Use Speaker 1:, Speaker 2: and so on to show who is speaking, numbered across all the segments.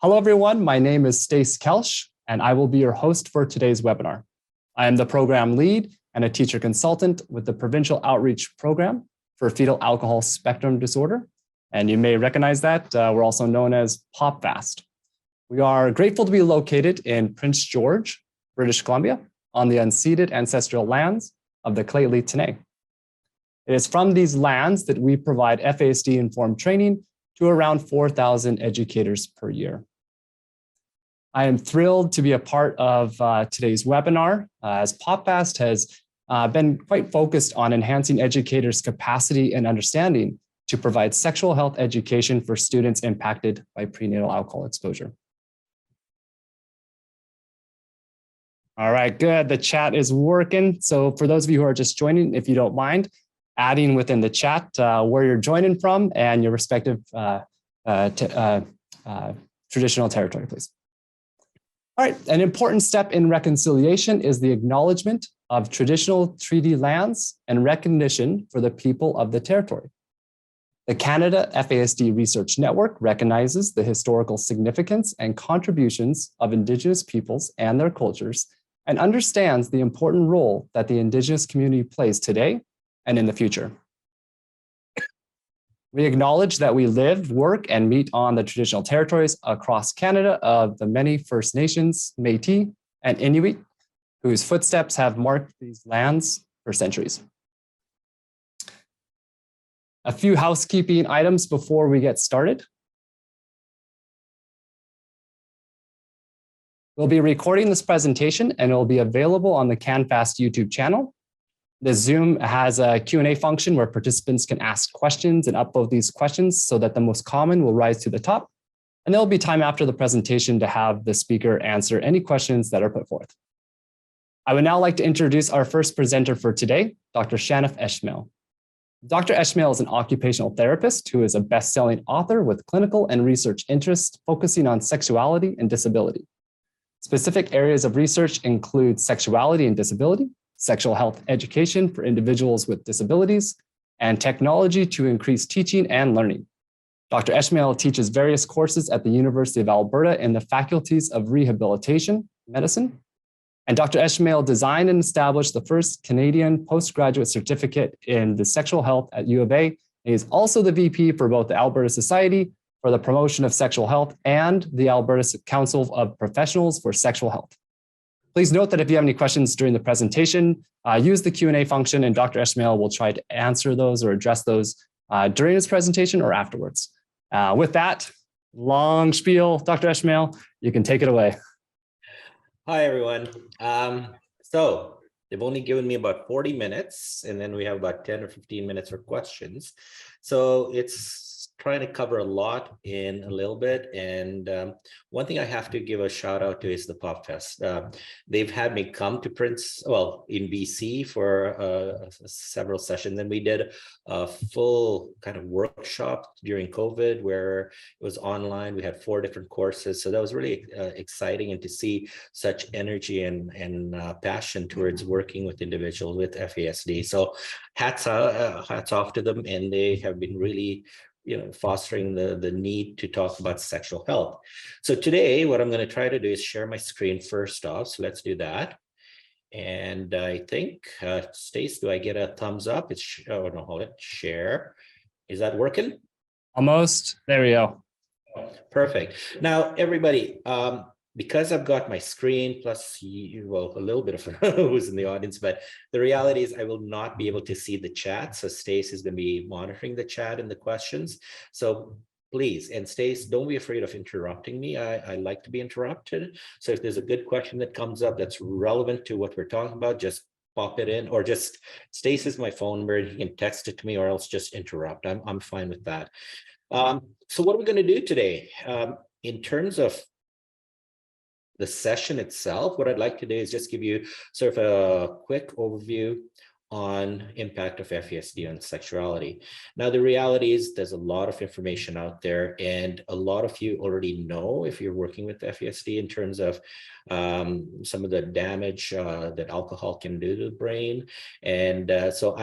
Speaker 1: Hello, everyone. My name is Stace Kelsch, and I will be your host for today's webinar. I am the program lead and a teacher consultant with the Provincial Outreach Program for Fetal Alcohol Spectrum Disorder. And you may recognize that. We're also known as FASD. We are grateful to be located in Prince George, British Columbia, on the unceded ancestral lands of the Lheidli T'enneh. It is from these lands that we provide FASD-informed training to around 4,000 educators per year. I am thrilled to be a part of today's webinar, as PopFast has been quite focused on enhancing educators' capacity and understanding to provide sexual health education for students impacted by prenatal alcohol exposure. All right, good. The chat is working. So for those of you who are just joining, if you don't mind, adding within the chat where you're joining from and your respective traditional territory, please. All right, an important step in reconciliation is the acknowledgement of traditional treaty lands and recognition for the people of the territory. The Canada FASD Research Network recognizes the historical significance and contributions of Indigenous peoples and their cultures and understands the important role that the Indigenous community plays today and in the future. We acknowledge that we live, work, and meet on the traditional territories across Canada of the many First Nations, Métis, and Inuit, whose footsteps have marked these lands for centuries. A few housekeeping items before we get started. We'll be recording this presentation and it will be available on the CanFASD YouTube channel. The Zoom has a Q&A function where participants can ask questions and upvote these questions so that the most common will rise to the top. And there will be time after the presentation to have the speaker answer any questions that are put forth. I would now like to introduce our first presenter for today, Dr. Shaniff Esmail. Dr. Esmail is an occupational therapist who is a best-selling author with clinical and research interests focusing on sexuality and disability. Specific areas of research include sexuality and disability, sexual health education for individuals with disabilities, and technology to increase teaching and learning. Dr. Esmail teaches various courses at the University of Alberta in the faculties of rehabilitation medicine. And Dr. Esmail designed and established the first Canadian postgraduate certificate in the sexual health at U of A. He is also the VP for both the Alberta Society for the Promotion of Sexual Health and the Alberta Council of Professionals for Sexual Health. Please note that if you have any questions during the presentation, use the Q&A function and Dr. Esmail will try to answer those or address those during his presentation or afterwards. With that long spiel, Dr. Esmail, you can take it away.
Speaker 2: Hi, everyone. So they've only given me about 40 minutes, and then we have about 10 or 15 minutes for questions. So it's trying to cover a lot in a little bit. And one thing I have to give a shout out to is the PopFest. They've had me come to in BC for several sessions. And we did a full kind of workshop during COVID where it was online. We had 4 different courses. So that was really exciting, and to see such energy and passion towards working with individuals with FASD. So hats off to them, and they have been really fostering the need to talk about sexual health. So today, what I'm going to try to do is share my screen first off. So let's do that. And I think, Stace, do I get a thumbs up? Oh, no, hold it. Share. Is that working?
Speaker 1: Almost. There we go.
Speaker 2: Perfect. Now, everybody, because I've got my screen plus, well, a little bit of who's in the audience, but the reality is I will not be able to see the chat. So Stace is going to be monitoring the chat and the questions. So please, and Stace, don't be afraid of interrupting me. I like to be interrupted. So if there's a good question that comes up that's relevant to what we're talking about, just pop it in, or just Stace is my phone number. You can text it to me, or else just interrupt. I'm fine with that. So what are we going to do today? In terms of the session itself, what I'd like to do is just give you sort of a quick overview on impact of FASD on sexuality. Now, the reality is there's a lot of information out there, and a lot of you already know, if you're working with FASD, in terms of some of the damage that alcohol can do to the brain. And so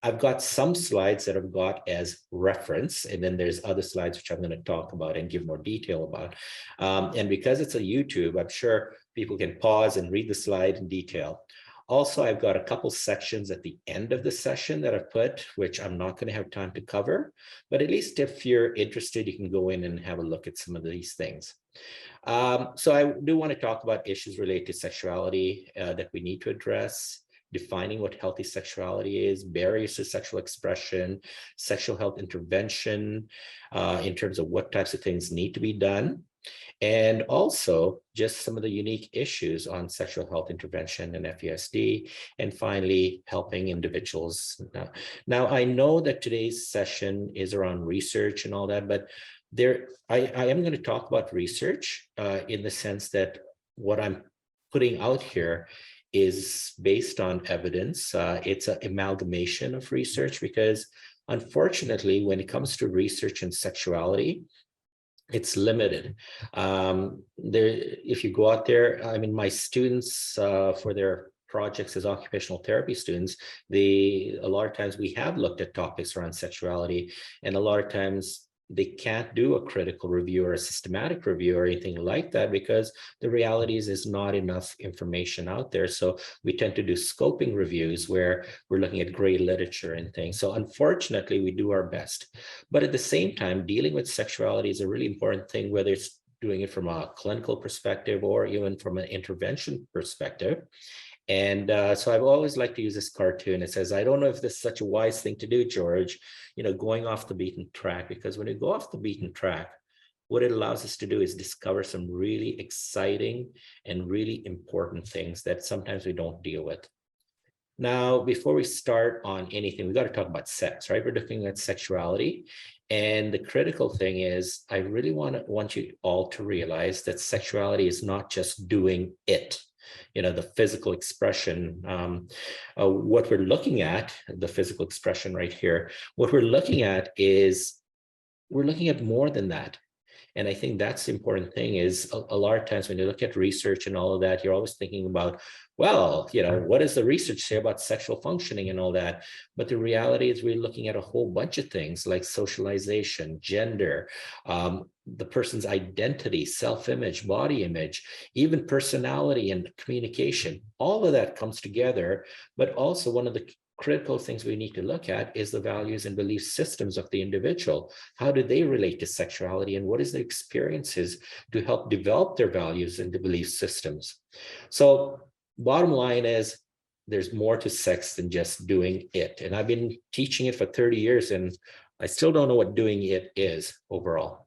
Speaker 2: I've got some slides that I've got as reference, and then there's other slides which I'm going to talk about and give more detail about. And because it's a YouTube, I'm sure people can pause and read the slide in detail. Also, I've got a couple sections at the end of the session that I've put, which I'm not going to have time to cover, but at least if you're interested, you can go in and have a look at some of these things. So I do want to talk about issues related to sexuality that we need to address, defining what healthy sexuality is, barriers to sexual expression, sexual health intervention in terms of what types of things need to be done, and also just some of the unique issues on sexual health intervention and FASD, and finally, helping individuals. Now, I know that today's session is around research and all that, but I am going to talk about research in the sense that what I'm putting out here is based on evidence. It's an amalgamation of research because unfortunately, when it comes to research and sexuality, it's limited. If you go out there, I mean, my students for their projects as occupational therapy students, a lot of times we have looked at topics around sexuality, and a lot of times they can't do a critical review or a systematic review or anything like that because the reality is not enough information out there. So we tend to do scoping reviews where we're looking at gray literature and things. So unfortunately, we do our best. But at the same time, dealing with sexuality is a really important thing, whether it's doing it from a clinical perspective or even from an intervention perspective. And so I've always liked to use this cartoon. It says, I don't know if this is such a wise thing to do, George, going off the beaten track, because when you go off the beaten track, what it allows us to do is discover some really exciting and really important things that sometimes we don't deal with. Now, before we start on anything, we got to talk about sex, right? We're looking at sexuality. And the critical thing is, I really want you all to realize that sexuality is not just doing it. The physical expression, what we're looking at, the physical expression right here, what we're looking at is we're looking at more than that. And I think that's the important thing is a lot of times when you look at research and all of that, you're always thinking about, well, what does the research say about sexual functioning and all that? But the reality is we're looking at a whole bunch of things like socialization, gender, the person's identity, self-image, body image, even personality and communication. All of that comes together, but also one of the critical things we need to look at is the values and belief systems of the individual. How do they relate to sexuality, and what is their experiences to help develop their values and the belief systems? So bottom line is there's more to sex than just doing it. And I've been teaching it for 30 years and I still don't know what doing it is overall.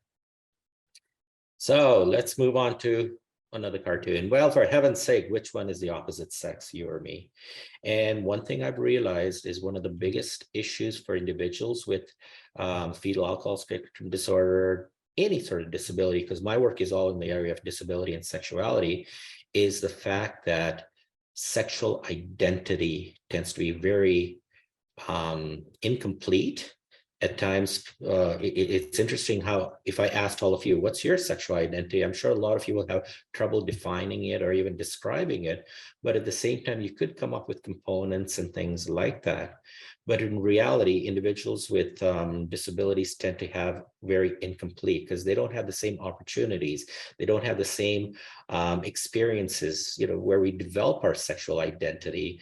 Speaker 2: So let's move on to another cartoon. Well, for heaven's sake, which one is the opposite sex, you or me? And one thing I've realized is one of the biggest issues for individuals with fetal alcohol spectrum disorder, any sort of disability, because my work is all in the area of disability and sexuality, is the fact that sexual identity tends to be very incomplete. At times, it's interesting how if I asked all of you, what's your sexual identity? I'm sure a lot of you will have trouble defining it or even describing it. But at the same time, you could come up with components and things like that. But in reality, individuals with disabilities tend to have very incomplete because they don't have the same opportunities. They don't have the same experiences, where we develop our sexual identity.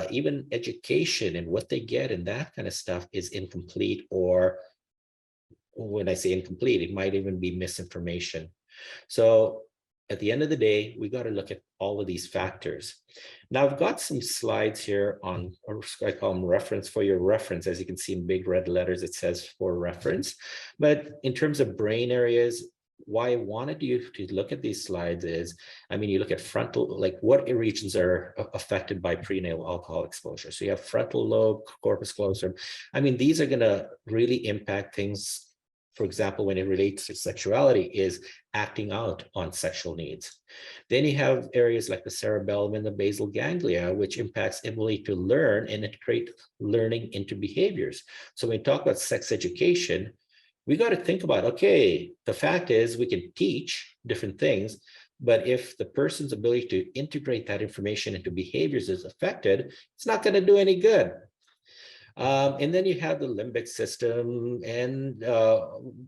Speaker 2: Even education and what they get and that kind of stuff is incomplete, or when I say incomplete, it might even be misinformation. So at the end of the day, we got to look at all of these factors. Now, I've got some slides here on, or I call them reference for your reference. As you can see in big red letters, it says for reference. But in terms of brain areas, why I wanted you to look at these slides is, you look at frontal, like what regions are affected by prenatal alcohol exposure. So you have frontal lobe, corpus callosum. These are going to really impact things. For example, when it relates to sexuality, is acting out on sexual needs. Then you have areas like the cerebellum and the basal ganglia, which impacts ability to learn and integrate learning into behaviors. So when we talk about sex education, we got to think about, okay, the fact is we can teach different things, but if the person's ability to integrate that information into behaviors is affected, it's not going to do any good. And then you have the limbic system, and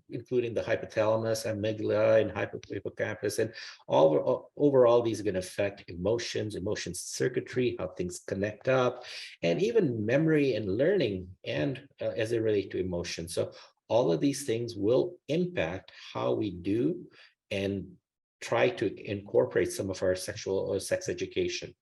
Speaker 2: including the hypothalamus, amygdala, and hippocampus, and overall these are going to affect emotion circuitry, how things connect up, and even memory and learning, and as they relate to emotion. So all of these things will impact how we do and try to incorporate some of our sexual or sex education.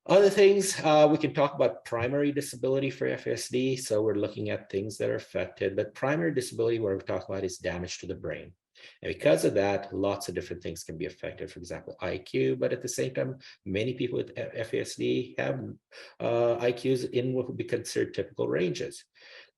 Speaker 2: Other things, we can talk about primary disability for FASD. So we're looking at things that are affected, but primary disability, what we're talking about is damage to the brain. And because of that, lots of different things can be affected. For example, IQ, but at the same time, many people with FASD have IQs in what would be considered typical ranges.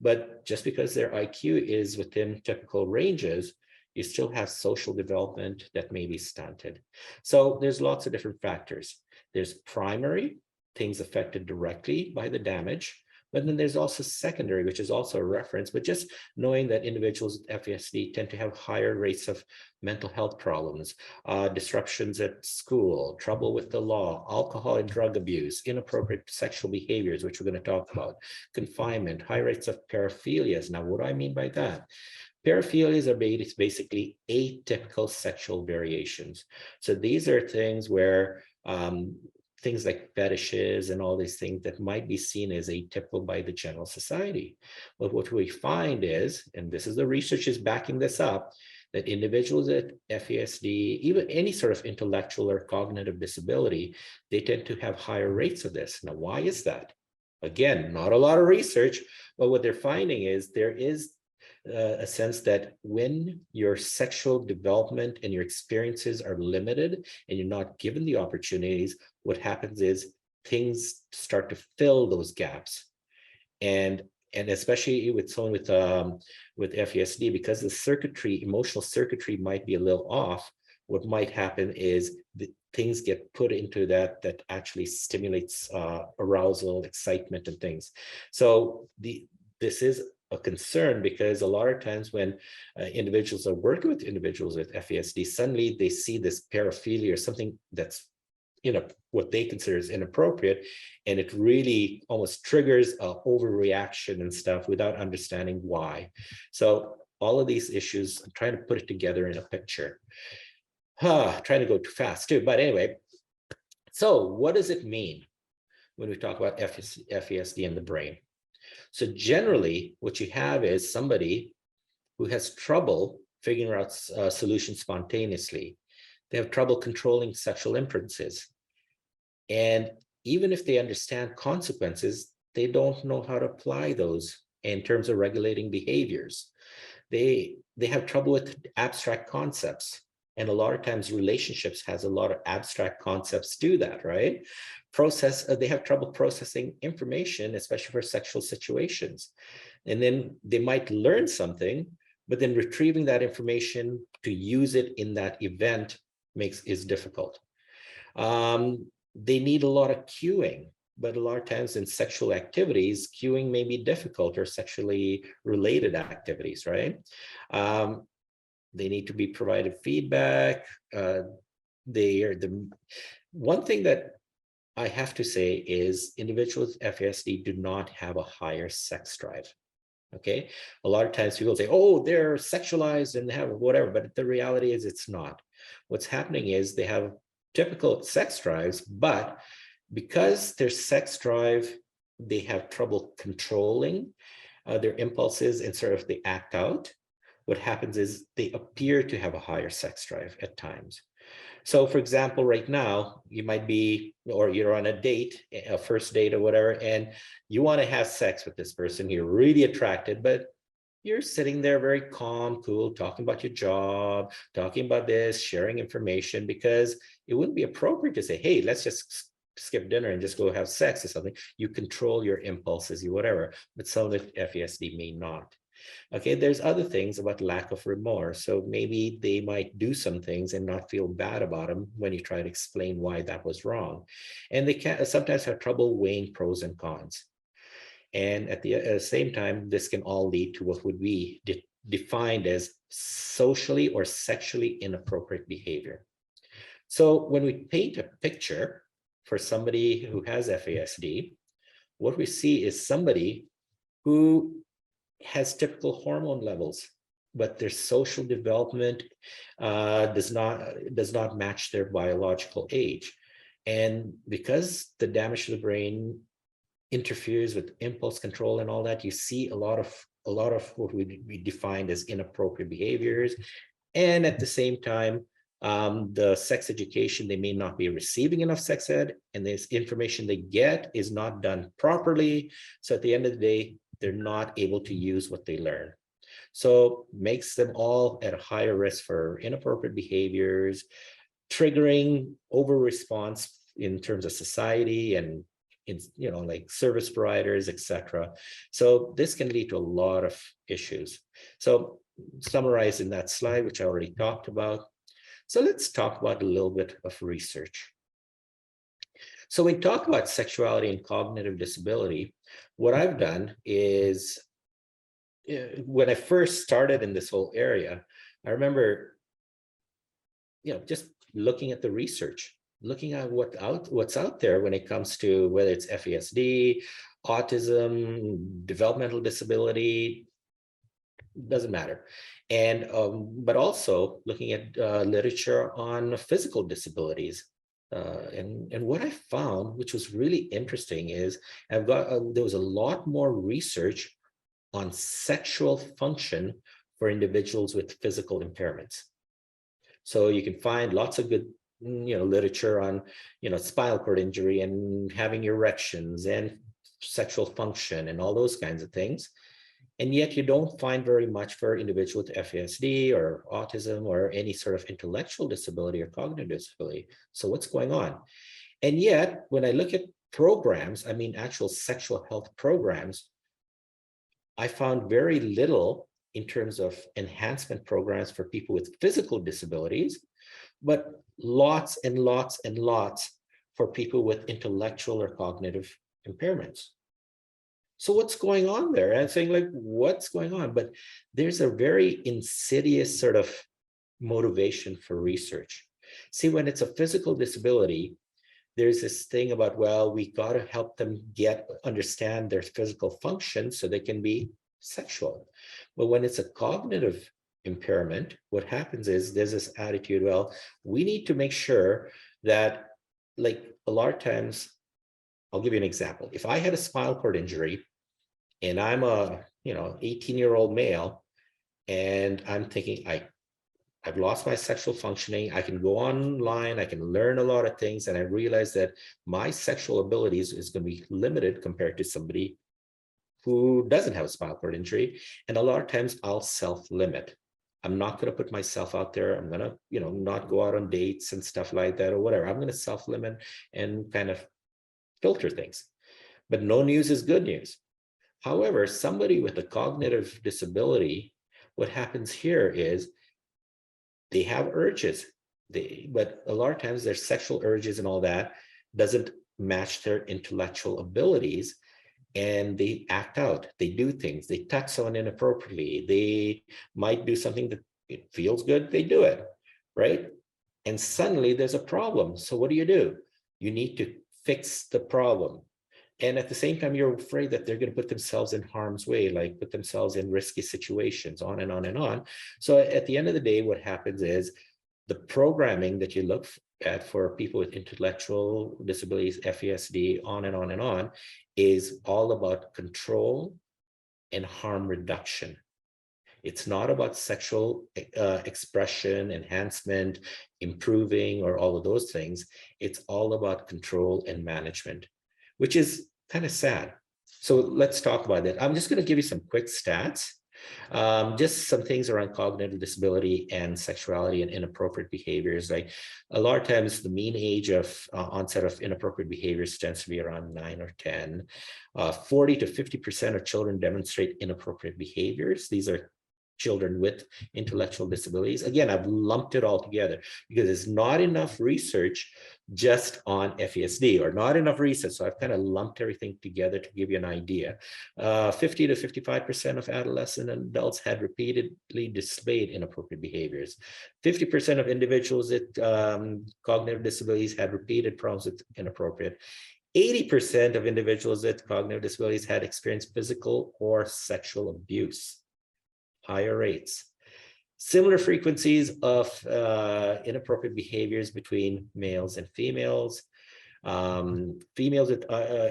Speaker 2: But just because their IQ is within typical ranges, you still have social development that may be stunted. So there's lots of different factors. There's primary, things affected directly by the damage, but then there's also secondary, which is also a reference, but just knowing that individuals with FASD tend to have higher rates of mental health problems, disruptions at school, trouble with the law, alcohol and drug abuse, inappropriate sexual behaviors, which we're going to talk about, confinement, high rates of paraphilias. Now, what do I mean by that? Paraphilias are basically atypical sexual variations. So these are things where things like fetishes and all these things that might be seen as atypical by the general society. But what we find is, and this is the research is backing this up, that individuals with FASD, even any sort of intellectual or cognitive disability, they tend to have higher rates of this. Now, why is that? Again, not a lot of research, but what they're finding is there is a sense that when your sexual development and your experiences are limited and you're not given the opportunities, what happens is things start to fill those gaps. And especially with someone with FASD, because the circuitry, emotional circuitry might be a little off, what might happen is things get put into that actually stimulates arousal, excitement, and things. So this is a concern, because a lot of times when individuals are working with individuals with FASD, suddenly they see this paraphilia or something that's, what they consider is inappropriate, and it really almost triggers a overreaction and stuff without understanding why. So all of these issues, I'm trying to put it together in a picture. Trying to go too fast too, but anyway. So what does it mean when we talk about FASD in the brain? So generally, what you have is somebody who has trouble figuring out solutions spontaneously. They have trouble controlling sexual impulses. And even if they understand consequences, they don't know how to apply those in terms of regulating behaviors. They have trouble with abstract concepts. And a lot of times relationships has a lot of abstract concepts do that, right? They have trouble processing information, especially for sexual situations. And then they might learn something, but then retrieving that information to use it in that event is difficult. They need a lot of cueing, but a lot of times in sexual activities, cueing may be difficult, or sexually related activities, right? They need to be provided feedback. One thing that I have to say is individuals with FASD do not have a higher sex drive. Okay, a lot of times people say, oh, they're sexualized and they have whatever, but the reality is it's not. What's happening is they have typical sex drives, but because their sex drive, they have trouble controlling their impulses, and sort of they act out. What happens is they appear to have a higher sex drive at times. So for example, right now, you might be, or you're on a date, a first date or whatever, and you want to have sex with this person, you're really attracted, but you're sitting there very calm, cool, talking about your job, talking about this, sharing information, because it wouldn't be appropriate to say, hey, let's just skip dinner and just go have sex or something. You control your impulses, whatever, but some with FASD may not. Okay, there's other things about lack of remorse. So maybe they might do some things and not feel bad about them when you try to explain why that was wrong. And they can sometimes have trouble weighing pros and cons. And at the same time, this can all lead to what would be defined as socially or sexually inappropriate behavior. So when we paint a picture for somebody who has FASD, what we see is somebody who has typical hormone levels, but their social development does not match their biological age. And because the damage to the brain interferes with impulse control and all that, you see a lot of what we defined as inappropriate behaviors. And at the same time, the sex education, they may not be receiving enough sex ed, and this information they get is not done properly. So at the end of the day, they're not able to use what they learn. So makes them all at a higher risk for inappropriate behaviors, triggering over response in terms of society and in, like service providers, etc. So this can lead to a lot of issues. So summarized in that slide, which I already talked about. So let's talk about a little bit of research. So when we talk about sexuality and cognitive disability, what I've done is, when I first started in this whole area, I remember, just looking at the research, looking at what's out there when it comes to whether it's FASD, autism, developmental disability, doesn't matter. And but also looking at literature on physical disabilities. And what I found, which was really interesting, is there was a lot more research on sexual function for individuals with physical impairments. So you can find lots of good, literature on, spinal cord injury and having erections and sexual function and all those kinds of things. And yet you don't find very much for individuals with FASD or autism or any sort of intellectual disability or cognitive disability. So what's going on? And yet, when I look at programs, I mean, actual sexual health programs, I found very little in terms of enhancement programs for people with physical disabilities, but lots and lots and lots for people with intellectual or cognitive impairments. So what's going on there? And I'm saying, like, what's going on? But there's a very insidious sort of motivation for research. See, when it's a physical disability, there's this thing about, well, we got to help them understand their physical function so they can be sexual. But when it's a cognitive impairment, what happens is there's this attitude, well, we need to make sure that, like, a lot of times, I'll give you an example. If I had a spinal cord injury and I'm a 18-year-old male, and I'm thinking, I've lost my sexual functioning, I can go online, I can learn a lot of things, and I realize that my sexual abilities is going to be limited compared to somebody who doesn't have a spinal cord injury. And a lot of times I'll self-limit. I'm not going to put myself out there. I'm going to, not go out on dates and stuff like that or whatever. I'm going to self-limit and kind of filter things. But no news is good news. However, somebody with a cognitive disability, what happens here is they have urges, but a lot of times their sexual urges and all that doesn't match their intellectual abilities, and they act out, they do things, they touch someone inappropriately, they might do something that it feels good, they do it, right? And suddenly there's a problem. So what do? You need to fix the problem. And at the same time, you're afraid that they're going to put themselves in harm's way, like put themselves in risky situations, on and on and on. So at the end of the day, what happens is the programming that you look at for people with intellectual disabilities, FASD, on and on and on, is all about control and harm reduction. It's not about sexual expression, enhancement, improving, or all of those things. It's all about control and management, which is kind of sad. So let's talk about that. I'm just going to give you some quick stats, just some things around cognitive disability and sexuality and inappropriate behaviors. Like a lot of times the mean age of onset of inappropriate behaviors tends to be around 9 or 10. 40 to 50% of children demonstrate inappropriate behaviors. These are children with intellectual disabilities. Again, I've lumped it all together because there's not enough research just on FASD, or not enough research. So I've kind of lumped everything together to give you an idea. 50 to 55% of adolescent and adults had repeatedly displayed inappropriate behaviors. 50% of individuals with cognitive disabilities had repeated problems with inappropriate. 80% of individuals with cognitive disabilities had experienced physical or sexual abuse, higher rates. Similar frequencies of inappropriate behaviors between males and females. Females with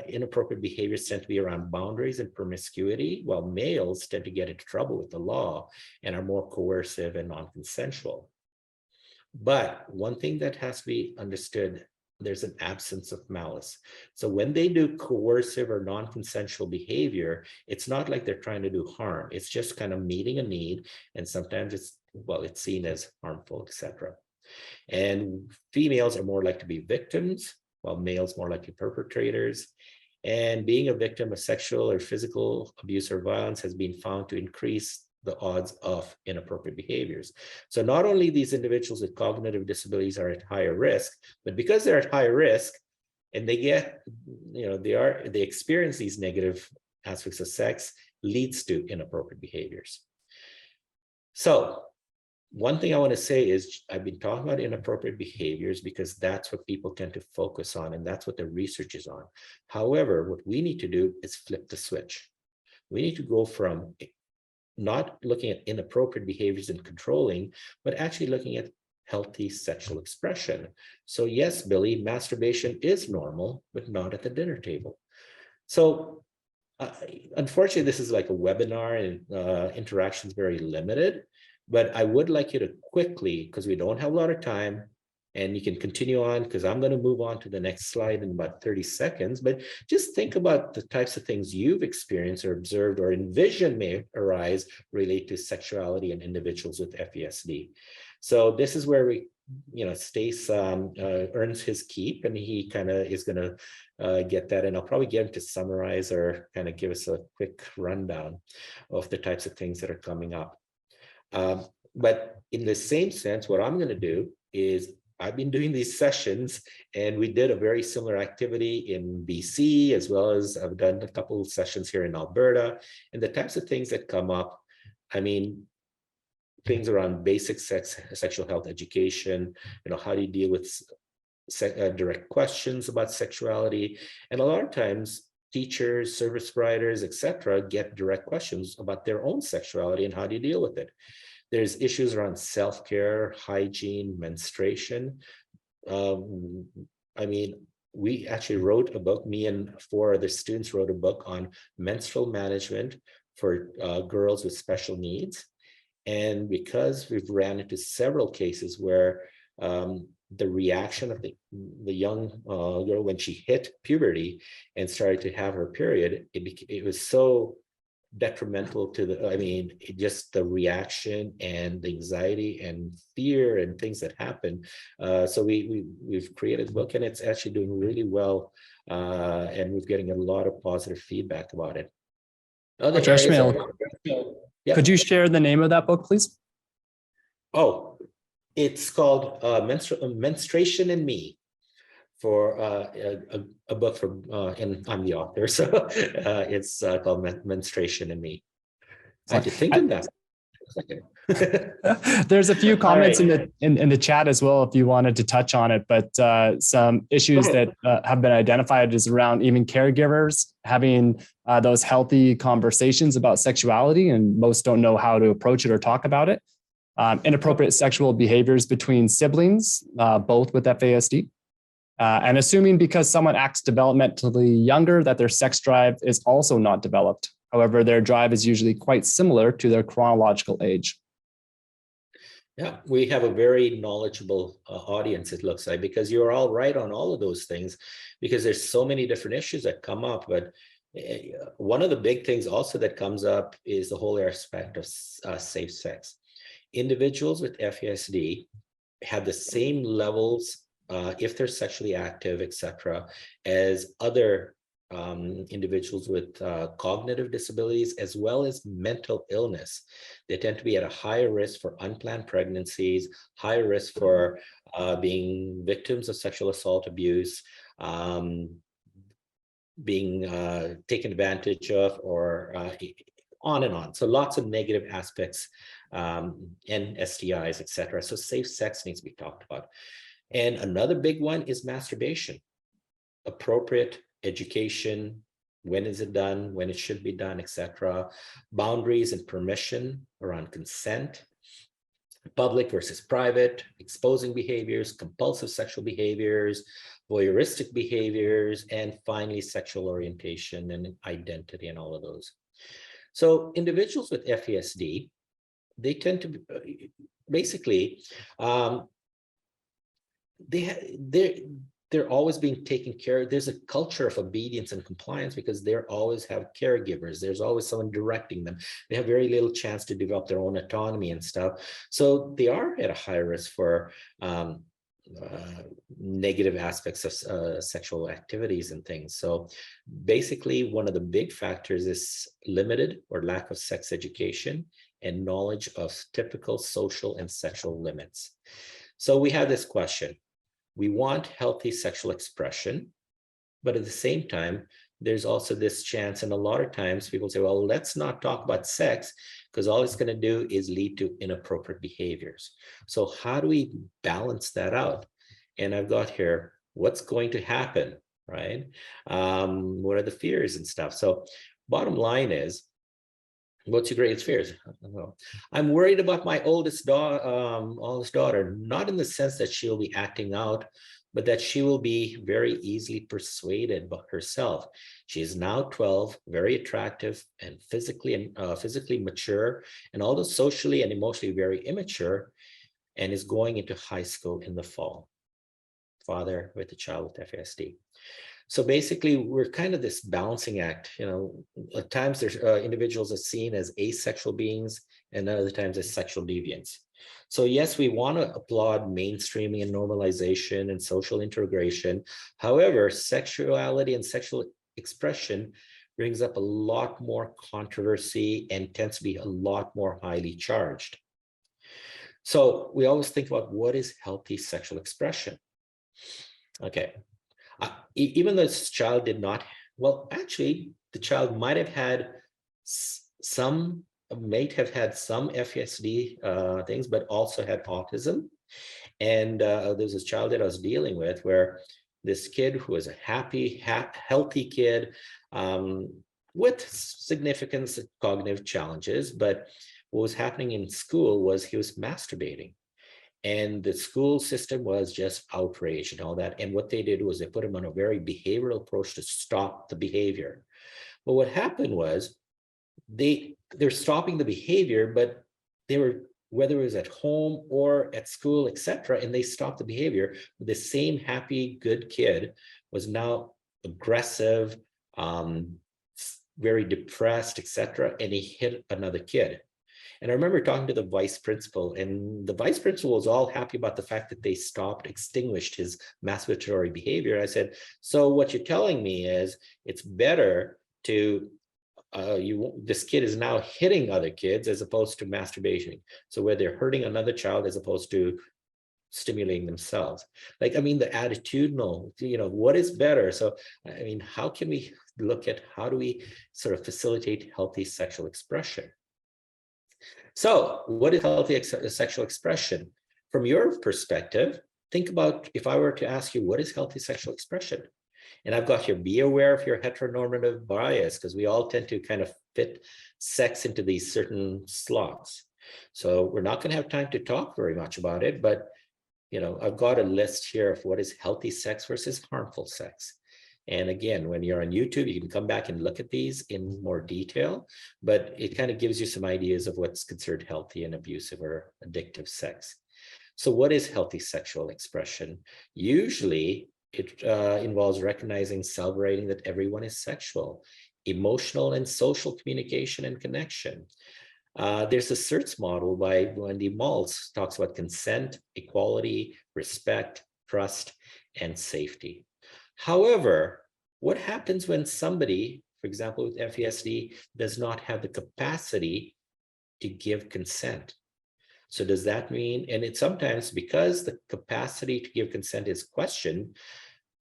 Speaker 2: inappropriate behaviors tend to be around boundaries and promiscuity, while males tend to get into trouble with the law and are more coercive and non-consensual. But one thing that has to be understood, there's an absence of malice. So when they do coercive or non-consensual behavior, it's not like they're trying to do harm. It's just kind of meeting a need. And sometimes it's, well, it's seen as harmful, etc. And females are more likely to be victims, while males more likely perpetrators. And being a victim of sexual or physical abuse or violence has been found to increase the odds of inappropriate behaviors. So not only these individuals with cognitive disabilities are at higher risk, but because they're at higher risk and they get, they experience these negative aspects of sex, leads to inappropriate behaviors. So one thing I want to say is I've been talking about inappropriate behaviors because that's what people tend to focus on, and that's what the research is on. However, what we need to do is flip the switch. We need to go from not looking at inappropriate behaviors and controlling, but actually looking at healthy sexual expression. So yes, Billy, masturbation is normal, but not at the dinner table. So unfortunately, this is like a webinar and interaction is very limited, but I would like you to quickly, because we don't have a lot of time, and you can continue on because I'm going to move on to the next slide in about 30 seconds, but just think about the types of things you've experienced or observed or envision may arise related to sexuality in individuals with FASD. So this is where we, Stace earns his keep, and he kind of is going to get that, and I'll probably get him to summarize or kind of give us a quick rundown of the types of things that are coming up. But in the same sense, what I'm going to do is I've been doing these sessions, and we did a very similar activity in BC, as well as I've done a couple of sessions here in Alberta, and the types of things that come up, I mean, things around basic sexual health education, how do you deal with direct questions about sexuality? And a lot of times teachers, service providers, etc., get direct questions about their own sexuality and how do you deal with it. There's issues around self-care, hygiene, menstruation. I mean, we actually wrote a book, me and 4 other students wrote a book on menstrual management for girls with special needs. And because we've ran into several cases where the reaction of the young girl when she hit puberty and started to have her period, it was so detrimental to just the reaction and the anxiety and fear and things that happen. So we've created a book, and it's actually doing really well, and we're getting a lot of positive feedback about it.
Speaker 1: Dr. Esmail, could you share the name of that book, please?
Speaker 2: Oh, it's called Menstruation and Me, for a book from, and I'm the author, so it's called Menstruation and Me. I had to think of that.
Speaker 1: There's a few comments in the chat as well if you wanted to touch on it, but some issues that have been identified is around even caregivers having those healthy conversations about sexuality, and most don't know how to approach it or talk about it. Inappropriate sexual behaviors between siblings, both with FASD. And assuming because someone acts developmentally younger that their sex drive is also not developed. However, their drive is usually quite similar to their chronological age.
Speaker 2: Yeah, we have a very knowledgeable audience, it looks like, because you're all right on all of those things, because there's so many different issues that come up. But one of the big things also that comes up is the whole aspect of safe sex. Individuals with FASD have the same levels, if they're sexually active, etc., as other individuals with cognitive disabilities, as well as mental illness. They tend to be at a higher risk for unplanned pregnancies, higher risk for being victims of sexual assault, abuse, being taken advantage of, or on and on. So lots of negative aspects, and STIs, etc. So safe sex needs to be talked about. And another big one is masturbation. Appropriate education, when is it done, when it should be done, etc. Boundaries and permission around consent, public versus private, exposing behaviors, compulsive sexual behaviors, voyeuristic behaviors, and finally, sexual orientation and identity and all of those. So individuals with FASD, they tend to basically, they're always being taken care of. There's a culture of obedience and compliance because they always have caregivers. There's always someone directing them. They have very little chance to develop their own autonomy and stuff. So they are at a high risk for negative aspects of sexual activities and things. So basically, one of the big factors is limited or lack of sex education and knowledge of typical social and sexual limits. So we have this question. We want healthy sexual expression, but at the same time, there's also this chance, and a lot of times people say, well, let's not talk about sex because all it's going to do is lead to inappropriate behaviors. So how do we balance that out? And I've got here, what's going to happen, right? What are the fears and stuff? So bottom line is, what's your greatest fears? I'm worried about my oldest daughter, not in the sense that she'll be acting out, but that she will be very easily persuaded by herself. She is now 12, very attractive and physically mature, and although socially and emotionally very immature, and is going into high school in the fall. Father with a child with FASD. So basically, we're kind of this balancing act. You know, at times there's individuals are seen as asexual beings, and other times as sexual deviants. So yes, we want to applaud mainstreaming and normalization and social integration. However, sexuality and sexual expression brings up a lot more controversy and tends to be a lot more highly charged. So we always think about what is healthy sexual expression. Okay. Even though this child did not, well, actually, the child might have had some FASD things, but also had autism. And there's this child that I was dealing with where this kid who was a happy, healthy kid with significant cognitive challenges, but what was happening in school was he was masturbating. And the school system was just outraged and all that. And what they did was they put him on a very behavioral approach to stop the behavior. But what happened was they're stopping the behavior, but they were, whether it was at home or at school, etc., and they stopped the behavior. The same happy, good kid was now aggressive, very depressed, etc., and he hit another kid. And I remember talking to the vice principal, and the vice principal was all happy about the fact that they extinguished his masturbatory behavior. I said, so what you're telling me is it's better to, this kid is now hitting other kids as opposed to masturbation. So where they're hurting another child as opposed to stimulating themselves. Like, I mean, the attitudinal, what is better? So, I mean, how can we look at how do we sort of facilitate healthy sexual expression? So what is healthy sexual expression? From your perspective, think about if I were to ask you, what is healthy sexual expression? And I've got here, be aware of your heteronormative bias, because we all tend to kind of fit sex into these certain slots. So we're not going to have time to talk very much about it, but I've got a list here of what is healthy sex versus harmful sex. And again, when you're on YouTube, you can come back and look at these in more detail, but it kind of gives you some ideas of what's considered healthy and abusive or addictive sex. So what is healthy sexual expression? Usually it involves recognizing, celebrating that everyone is sexual, emotional and social communication and connection. There's a CERTS model by Wendy Maltz, talks about consent, equality, respect, trust, and safety. However, what happens when somebody, for example, with FASD, does not have the capacity to give consent? So does that mean, and it's sometimes because the capacity to give consent is questioned,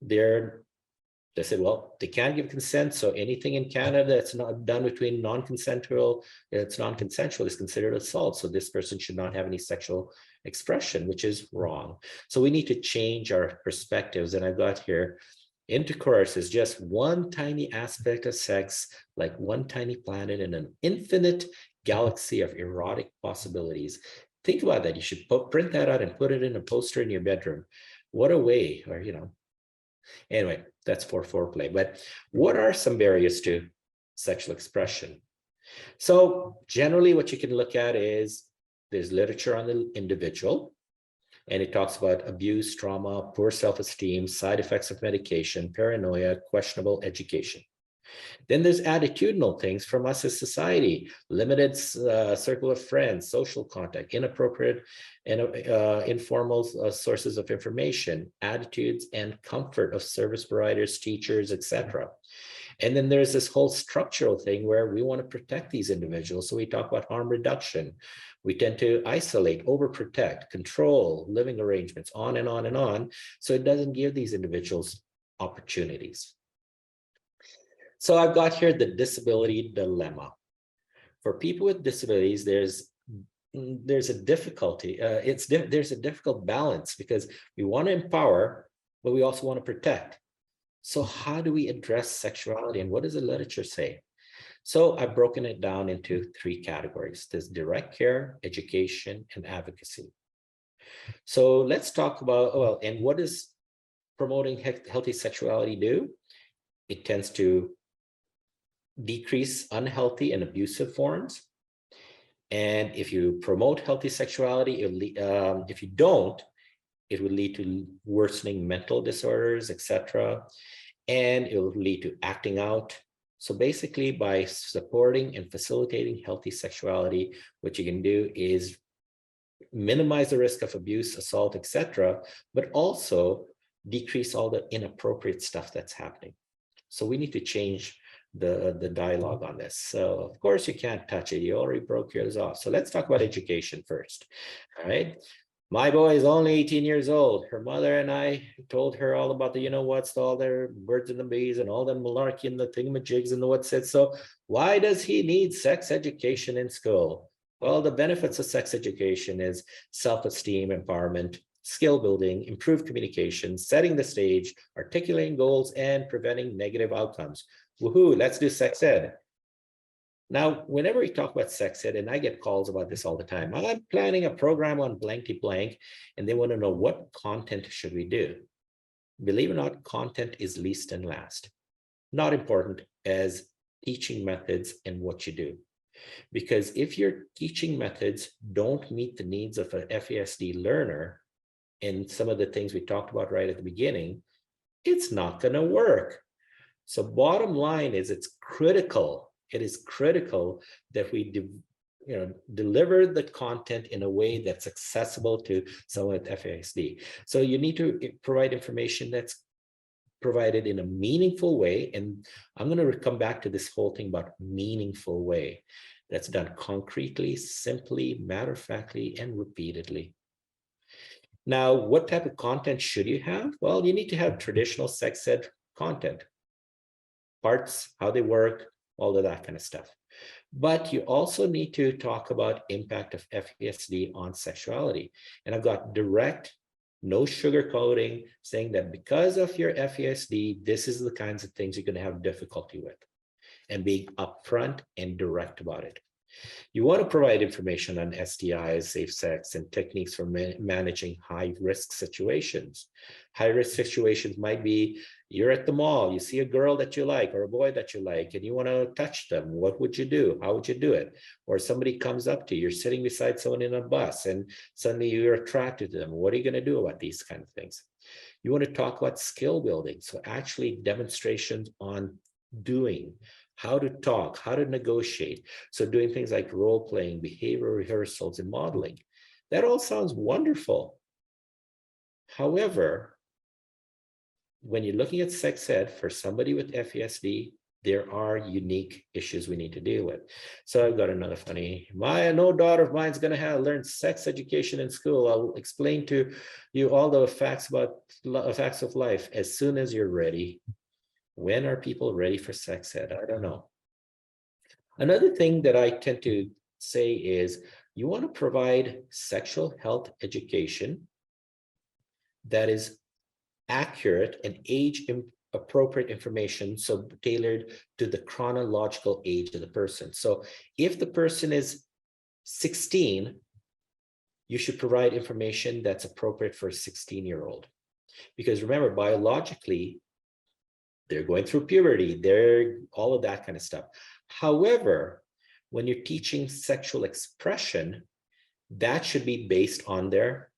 Speaker 2: they said, well, they can't give consent, so anything in Canada that's not done between non-consensual, it's non-consensual is considered assault. So this person should not have any sexual expression, which is wrong. So we need to change our perspectives. And I've got here, Intercourse is just one tiny aspect of sex, like one tiny planet in an infinite galaxy of erotic possibilities. Think about that. You should print that out and put it in a poster in your bedroom. What a way, or, anyway, that's for foreplay. But what are some barriers to sexual expression? So generally what you can look at is there's literature on the individual, and it talks about abuse, trauma, poor self-esteem, side effects of medication, paranoia, questionable education. Then there's attitudinal things from us as society, limited circle of friends, social contact, inappropriate and informal sources of information, attitudes and comfort of service providers, teachers, etc. And then there's this whole structural thing where we want to protect these individuals. So we talk about harm reduction. We tend to isolate, overprotect, control, living arrangements, on and on and on. So it doesn't give these individuals opportunities. So I've got here the disability dilemma. For people with disabilities, there's a difficulty. There's a difficult balance because we want to empower, but we also want to protect. So how do we address sexuality, and what does the literature say? So I've broken it down into 3 categories. There's direct care, education, and advocacy. So let's talk about, well, and what does promoting healthy sexuality do? It tends to decrease unhealthy and abusive forms. And if you promote healthy sexuality, if you don't, it will lead to worsening mental disorders, etc. And it will lead to acting out. So basically, by supporting and facilitating healthy sexuality, what you can do is minimize the risk of abuse, assault, etc., but also decrease all the inappropriate stuff that's happening. So we need to change the dialogue on this. So of course you can't touch it. You already broke yours off. So let's talk about education first. All right. My boy is only 18 years old. Her mother and I told her all about the, all their birds and the bees and all the malarkey and the thingamajigs and the what's it. So why does he need sex education in school? Well, the benefits of sex education is self-esteem, empowerment, skill building, improved communication, setting the stage, articulating goals, and preventing negative outcomes. Woohoo, let's do sex ed. Now, whenever we talk about sex ed, and I get calls about this all the time, I'm planning a program on blankety blank, and they want to know what content should we do. Believe it or not, content is least and last. Not important as teaching methods and what you do. Because if your teaching methods don't meet the needs of an FASD learner, and some of the things we talked about right at the beginning, it's not going to work. So bottom line is it's critical. It is critical that we deliver the content in a way that's accessible to someone with FASD. So you need to provide information that's provided in a meaningful way. And I'm going to come back to this whole thing about meaningful way that's done concretely, simply, matter-of-factly, and repeatedly. Now, what type of content should you have? Well, you need to have traditional sex ed content. Parts, how they work, all of that kind of stuff. But you also need to talk about impact of FASD on sexuality. And I've got direct, no sugarcoating, saying that because of your FASD, this is the kinds of things you're going to have difficulty with, and being upfront and direct about it. You want to provide information on STIs, safe sex, and techniques for managing high-risk situations. High-risk situations might be you're at the mall, you see a girl that you like or a boy that you like, and you want to touch them. What would you do? How would you do it? Or somebody comes up to you, you're sitting beside someone in a bus, and suddenly you're attracted to them. What are you going to do about these kind of things? You want to talk about skill building. So actually demonstrations on doing, how to talk, how to negotiate. So doing things like role playing, behavior rehearsals, and modeling. That all sounds wonderful. However, when you're looking at sex ed for somebody with FASD, there are unique issues we need to deal with. So I've got another funny, no daughter of mine is going to learn sex education in school. I'll explain to you all the facts of life as soon as you're ready. When are people ready for sex ed? I don't know. Another thing that I tend to say is you want to provide sexual health education that is accurate and age appropriate information, so tailored to the chronological age of the person. So if the person is 16, you should provide information that's appropriate for a 16-year-old. Because remember, biologically, they're going through puberty, they're all of that kind of stuff. However, when you're teaching sexual expression, that should be based on their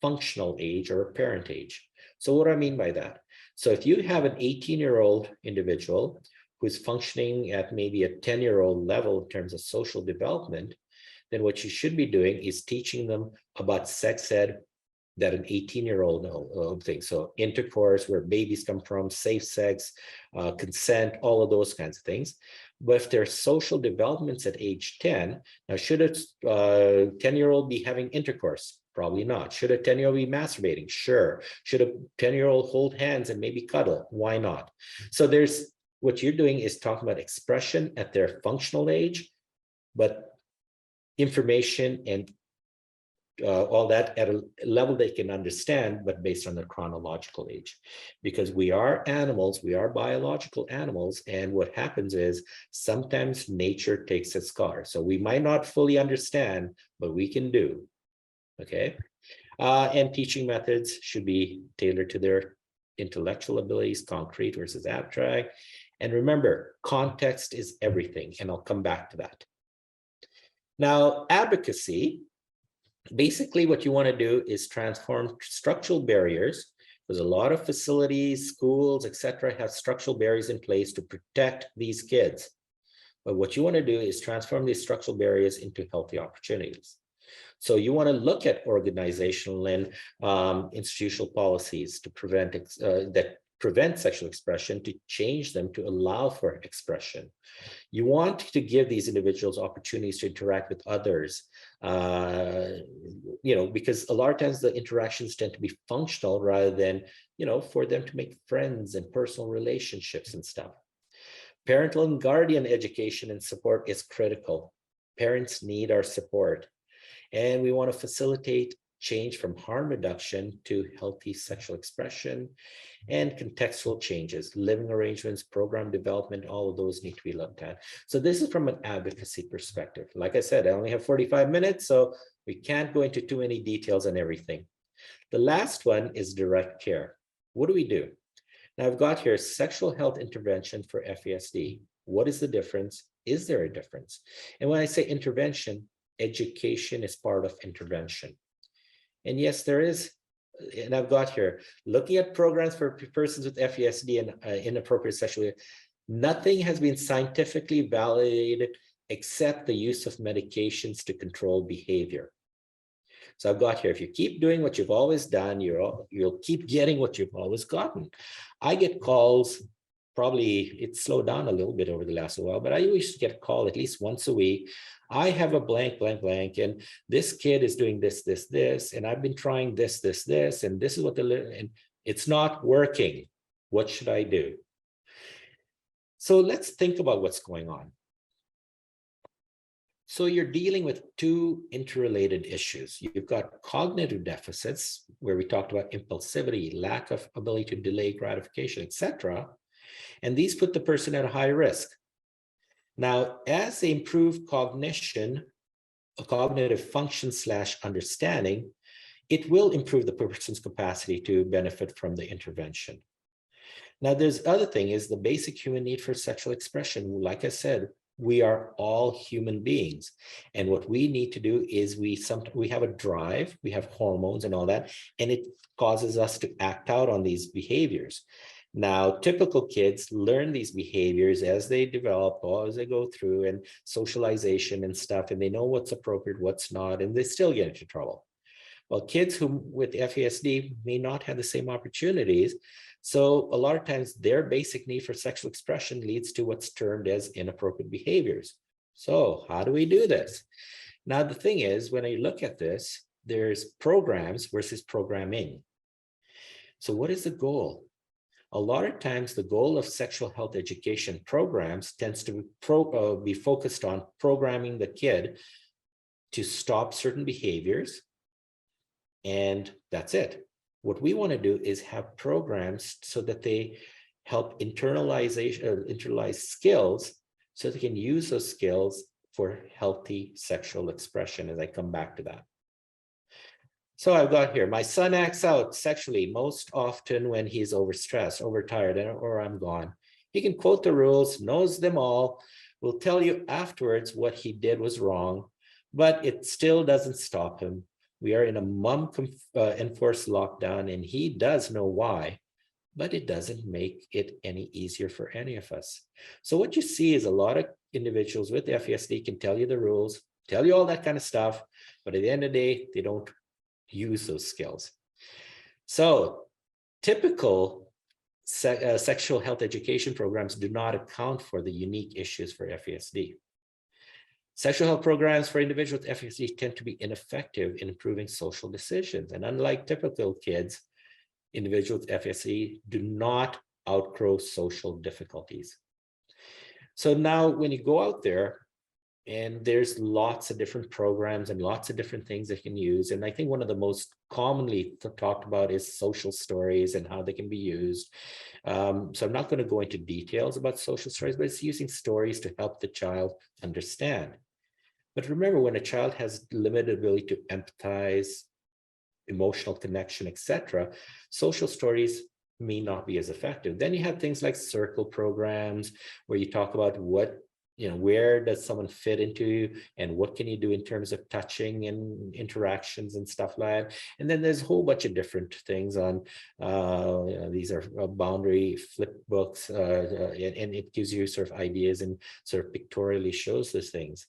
Speaker 2: functional age or parent age. So what do I mean by that? So if you have an 18-year-old individual who's functioning at maybe a 10-year-old level in terms of social development, then what you should be doing is teaching them about sex ed that an 18-year-old thinks. So intercourse, where babies come from, safe sex, consent, all of those kinds of things. But if their social developments at age 10, now should a 10-year-old be having intercourse? Probably not. Should a 10-year-old be masturbating? Sure. Should a 10-year-old hold hands and maybe cuddle? Why not? So there's, what you're doing is talking about expression at their functional age, but information and all that at a level they can understand, but based on their chronological age. Because we are animals, we are biological animals, and what happens is sometimes nature takes its course. So we might not fully understand, but we can do. Okay. And teaching methods should be tailored to their intellectual abilities, concrete versus abstract. And remember, context is everything, and I'll come back to that. Now, advocacy, basically what you want to do is transform structural barriers, because a lot of facilities, schools, etc., have structural barriers in place to protect these kids. But what you want to do is transform these structural barriers into healthy opportunities. So you want to look at organizational and institutional policies to prevent sexual expression, to change them to allow for expression. You want to give these individuals opportunities to interact with others, because a lot of times the interactions tend to be functional rather than, for them to make friends and personal relationships and stuff. Parental and guardian education and support is critical. Parents need our support. And we want to facilitate change from harm reduction to healthy sexual expression and contextual changes, living arrangements, program development, all of those need to be looked at. So this is from an advocacy perspective. Like I said, I only have 45 minutes, so we can't go into too many details on everything. The last one is direct care. What do we do? Now I've got here sexual health intervention for FASD. What is the difference? Is there a difference? And when I say intervention, education is part of intervention. And yes, there is, and I've got here, looking at programs for persons with FASD and inappropriate sexual, nothing has been scientifically validated except the use of medications to control behavior. So I've got here, if you keep doing what you've always done, you'll keep getting what you've always gotten. I get calls, probably it's slowed down a little bit over the last while, but I used to get a call at least once a week. I have a blank, and this kid is doing this, and I've been trying this, and this is what and it's not working. What should I do? So let's think about what's going on. So you're dealing with two interrelated issues. You've got cognitive deficits, where we talked about impulsivity, lack of ability to delay gratification, etc. And these put the person at a high risk. Now, as they improve cognition, cognitive function / understanding, it will improve the person's capacity to benefit from the intervention. Now, there's other thing is the basic human need for sexual expression. Like I said, we are all human beings. And what we need to do is we have a drive, we have hormones and all that, and it causes us to act out on these behaviors. Now, typical kids learn these behaviors as they develop, or as they go through, and socialization and stuff, and they know what's appropriate, what's not, and they still get into trouble. Well, kids with FASD may not have the same opportunities. So a lot of times their basic need for sexual expression leads to what's termed as inappropriate behaviors. So how do we do this? Now, the thing is, when I look at this, there's programs versus programming. So what is the goal? A lot of times the goal of sexual health education programs tends to be focused on programming the kid to stop certain behaviors, and that's it. What we want to do is have programs so that they help internalize skills so they can use those skills for healthy sexual expression, as I come back to that. So I've got here, my son acts out sexually most often when he's overstressed, overtired, or I'm gone. He can quote the rules, knows them all, will tell you afterwards what he did was wrong, but it still doesn't stop him. We are in a mom-enforced lockdown, and he does know why, but it doesn't make it any easier for any of us. So what you see is a lot of individuals with FASD can tell you the rules, tell you all that kind of stuff, but at the end of the day, they don't use those skills. So typical sexual health education programs do not account for the unique issues for FASD. Sexual health programs for individuals with FASD tend to be ineffective in improving social decisions. And unlike typical kids, individuals with FASD do not outgrow social difficulties. So now when you go out there, and there's lots of different programs and lots of different things they can use. And I think one of the most commonly talked about is social stories and how they can be used. So I'm not going to go into details about social stories, but it's using stories to help the child understand. But remember, when a child has limited ability to empathize, emotional connection, etc., social stories may not be as effective. Then you have things like circle programs where you talk about where does someone fit into and what can you do in terms of touching and interactions and stuff like that. And then there's a whole bunch of different things on, these are boundary flip books, and it gives you sort of ideas and sort of pictorially shows those things.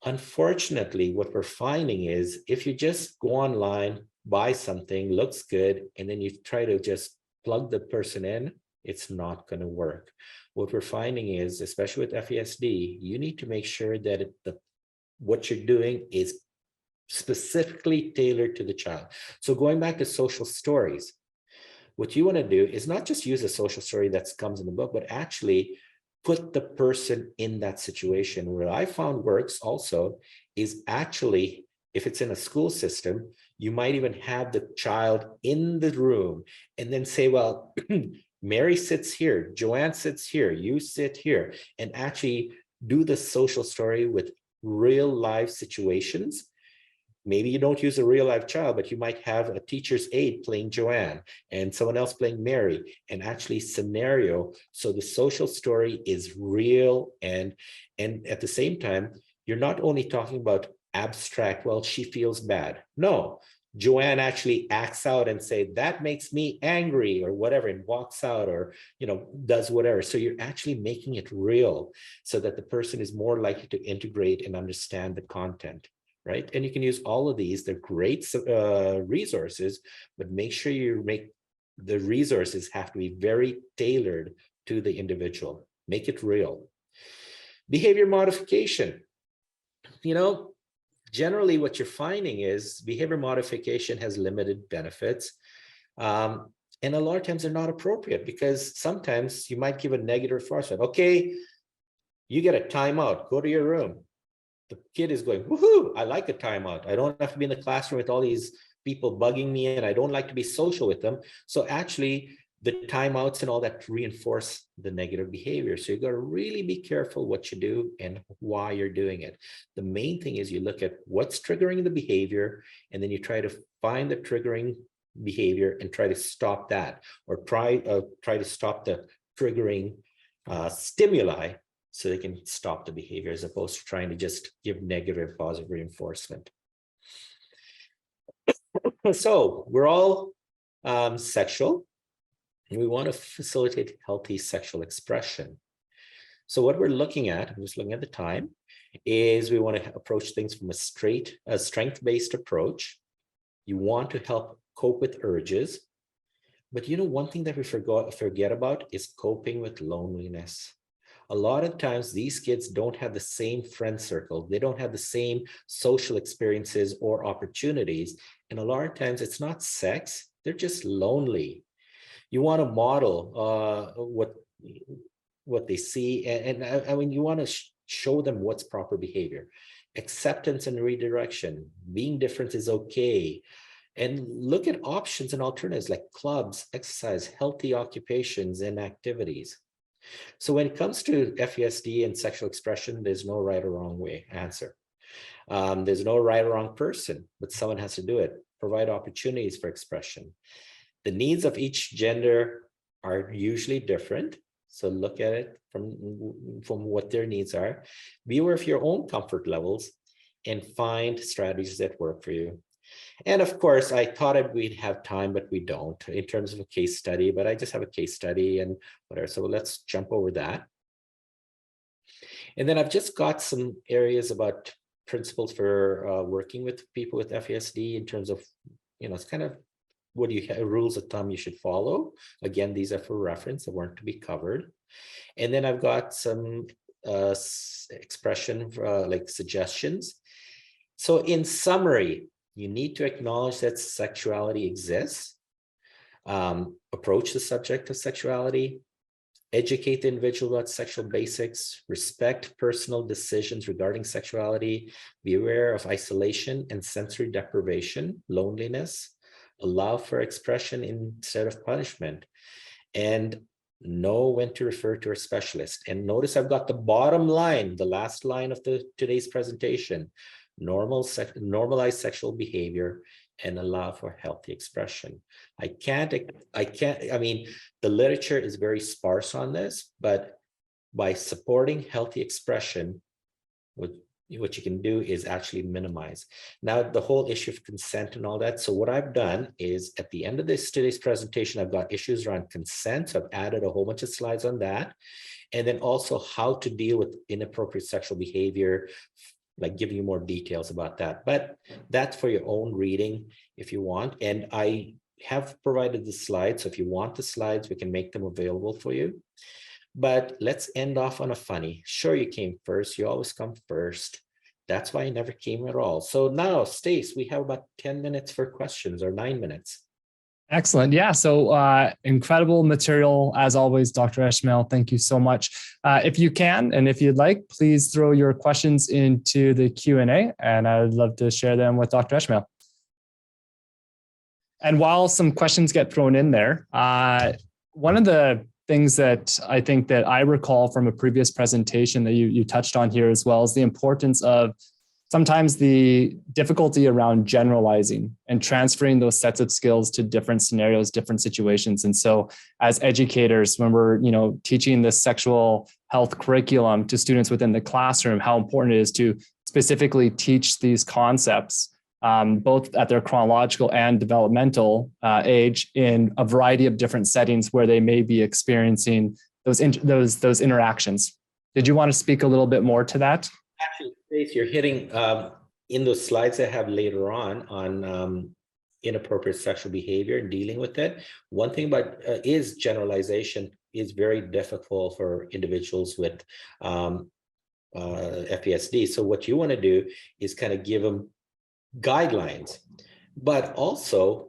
Speaker 2: Unfortunately, what we're finding is if you just go online, buy something, looks good, and then you try to just plug the person in, it's not going to work. What we're finding is, especially with FASD, you need to make sure that what you're doing is specifically tailored to the child. So going back to social stories, what you want to do is not just use a social story that comes in the book, but actually put the person in that situation. What I found works also is actually, if it's in a school system, you might even have the child in the room and then say, well, Mary sits here, Joanne sits here, you sit here, and actually do the social story with real life situations. Maybe you don't use a real life child, but you might have a teacher's aide playing Joanne and someone else playing Mary, and actually scenario. So the social story is real. And at the same time, you're not only talking about abstract, well, she feels bad. No, Joanne actually acts out and say, that makes me angry or whatever, and walks out or, does whatever. So you're actually making it real so that the person is more likely to integrate and understand the content. Right. And you can use all of these. They're great resources, but make sure the resources have to be very tailored to the individual. Make it real. Behavior modification. Generally what you're finding is behavior modification has limited benefits. And a lot of times they're not appropriate because sometimes you might give a negative reinforcement. Okay, you get a timeout, go to your room. The kid is going, woohoo, I like a timeout. I don't have to be in the classroom with all these people bugging me and I don't like to be social with them. So actually the timeouts and all that reinforce the negative behavior. So you got to really be careful what you do and why you're doing it. The main thing is you look at what's triggering the behavior and then you try to find the triggering behavior and try to stop that, or try to stop the triggering stimuli so they can stop the behavior as opposed to trying to just give negative positive reinforcement. So we're all sexual and we want to facilitate healthy sexual expression. So what we're looking at, I'm just looking at the time, is we want to approach things from a strength-based approach. You want to help cope with urges. But one thing that we forget about is coping with loneliness. A lot of times these kids don't have the same friend circle. They don't have the same social experiences or opportunities. And a lot of times it's not sex, they're just lonely. You want to model what they see. And I mean, you want to show them what's proper behavior. Acceptance and redirection. Being different is okay. and look at options and alternatives like clubs, exercise, healthy occupations, and activities. So when it comes to FASD and sexual expression, there's no right or wrong way answer. There's no right or wrong person, but someone has to do it. Provide opportunities for expression. The needs of each gender are usually different. So look at it from what their needs are. Be aware of your own comfort levels and find strategies that work for you. And of course, I thought we'd have time, but we don't in terms of a case study, but I just have a case study and whatever. So let's jump over that. And then I've just got some areas about principles for working with people with FASD in terms of, it's kind of what do you have, rules of thumb you should follow. Again, these are for reference, they weren't to be covered. And then I've got some expression like suggestions. So in summary, you need to acknowledge that sexuality exists, approach the subject of sexuality, educate the individual about sexual basics, respect personal decisions regarding sexuality, be aware of isolation and sensory deprivation, loneliness, allow for expression instead of punishment, and know when to refer to a specialist. And notice I've got the bottom line, the last line of today's presentation, normalize sexual behavior and allow for healthy expression. I mean, the literature is very sparse on this, but by supporting healthy expression, what you can do is actually minimize. Now, the whole issue of consent and all that. So what I've done is at the end of today's presentation, I've got issues around consent. So I've added a whole bunch of slides on that. And then also how to deal with inappropriate sexual behavior, like giving you more details about that. But that's for your own reading if you want. And I have provided the slides. So if you want the slides, we can make them available for you. But let's end off on a funny. Sure, you came first. You always come first. That's why I never came at all. So now, Stace, we have about 10 minutes for questions, or 9 minutes.
Speaker 1: Excellent. Yeah. So incredible material as always, Dr. Esmail. Thank you so much. If you can, and if you'd like, please throw your questions into the Q&A, and I'd love to share them with Dr. Esmail. And while some questions get thrown in there, one of the things that I think that I recall from a previous presentation that you touched on here as well is the importance of sometimes the difficulty around generalizing and transferring those sets of skills to different scenarios, different situations. And so as educators, when we're, teaching this sexual health curriculum to students within the classroom, how important it is to specifically teach these concepts, both at their chronological and developmental age in a variety of different settings where they may be experiencing those interactions. Did you want to speak a little bit more to that?
Speaker 2: Actually, you're hitting in those slides I have later on inappropriate sexual behavior and dealing with it. One thing about is generalization is very difficult for individuals with FASD. So what you want to do is kind of give them guidelines, but also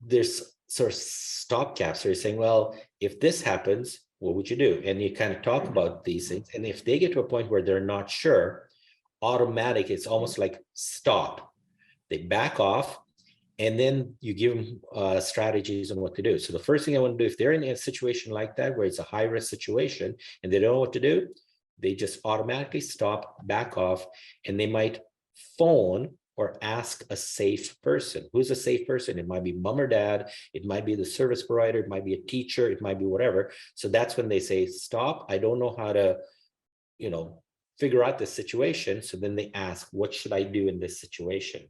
Speaker 2: there's sort of stopgaps. So you're saying, well, if this happens, what would you do? And you kind of talk about these things. And if they get to a point where they're not sure, automatic, it's almost like stop. They back off, and then you give them strategies on what to do. So the first thing I want to do, if they're in a situation like that, where it's a high risk situation and they don't know what to do, they just automatically stop, back off, and they might phone or ask a safe person. Who's a safe person? It might be mom or dad. It might be the service provider. It might be a teacher. It might be whatever. So that's when they say, stop. I don't know how to, figure out this situation. So then they ask, what should I do in this situation?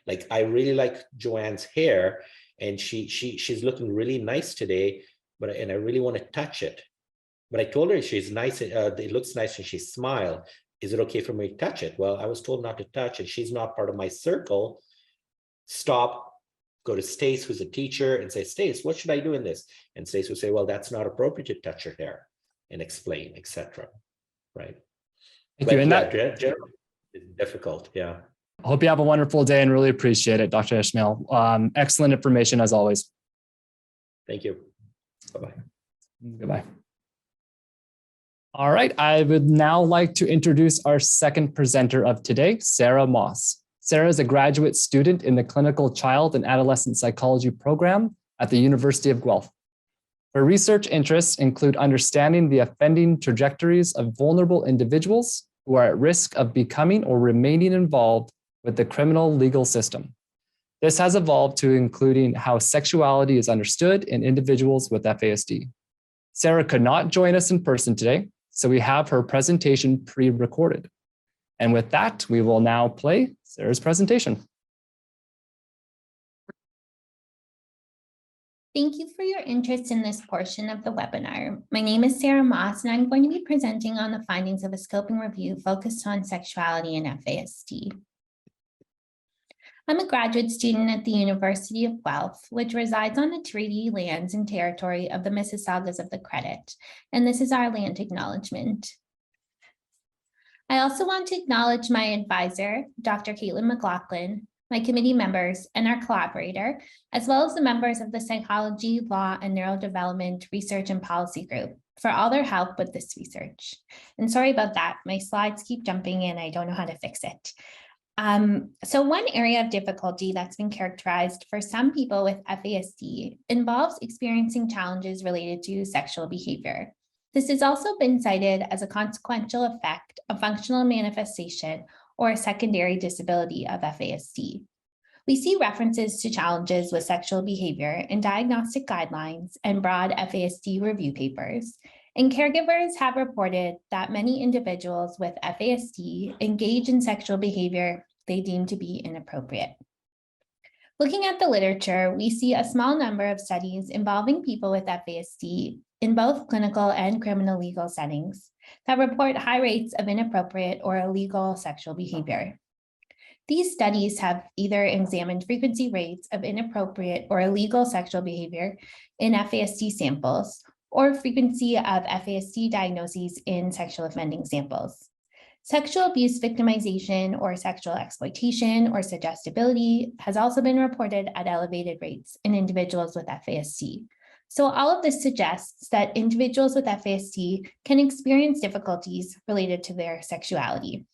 Speaker 2: Like, I really like Joanne's hair, and she's looking really nice today, and I really want to touch it. But I told her she's nice. It looks nice and she smiled. Is it okay for me to touch it? Well, I was told not to touch it. She's not part of my circle. Stop, go to Stace, who's a teacher, and say, Stace, what should I do in this? And Stace would say, well, that's not appropriate to touch her hair, and explain, etc. Right?
Speaker 1: Thank you. And
Speaker 2: yeah, generally, it's difficult. Yeah.
Speaker 1: I hope you have a wonderful day and really appreciate it, Dr. Esmail. Excellent information as always.
Speaker 2: Thank you. Bye-bye.
Speaker 1: Goodbye. All right, I would now like to introduce our second presenter of today, Sarah Moss. Sarah is a graduate student in the Clinical Child and Adolescent Psychology program at the University of Guelph. Her research interests include understanding the offending trajectories of vulnerable individuals who are at risk of becoming or remaining involved with the criminal legal system. This has evolved to including how sexuality is understood in individuals with FASD. Sarah could not join us in person today, so we have her presentation pre-recorded. And with that, we will now play Sarah's presentation.
Speaker 3: Thank you for your interest in this portion of the webinar. My name is Sarah Moss, and I'm going to be presenting on the findings of a scoping review focused on sexuality and FASD. I'm a graduate student at the University of Guelph, which resides on the treaty lands and territory of the Mississaugas of the Credit, and this is our land acknowledgement. I also want to acknowledge my advisor, Dr. Caitlin McLaughlin, my committee members, and our collaborator, as well as the members of the Psychology, Law, and Neurodevelopment Research and Policy Group for all their help with this research. And sorry about that, my slides keep jumping and I don't know how to fix it. So one area of difficulty that's been characterized for some people with FASD involves experiencing challenges related to sexual behavior. This has also been cited as a consequential effect of functional manifestation or a secondary disability of FASD. We see references to challenges with sexual behavior in diagnostic guidelines and broad FASD review papers, and caregivers have reported that many individuals with FASD engage in sexual behavior they deem to be inappropriate. Looking at the literature, we see a small number of studies involving people with FASD in both clinical and criminal legal settings that report high rates of inappropriate or illegal sexual behavior. These studies have either examined frequency rates of inappropriate or illegal sexual behavior in FASD samples or frequency of FASD diagnoses in sexual offending samples. Sexual abuse victimization or sexual exploitation or suggestibility has also been reported at elevated rates in individuals with FASD. So all of this suggests that individuals with FASD can experience difficulties related to their sexuality.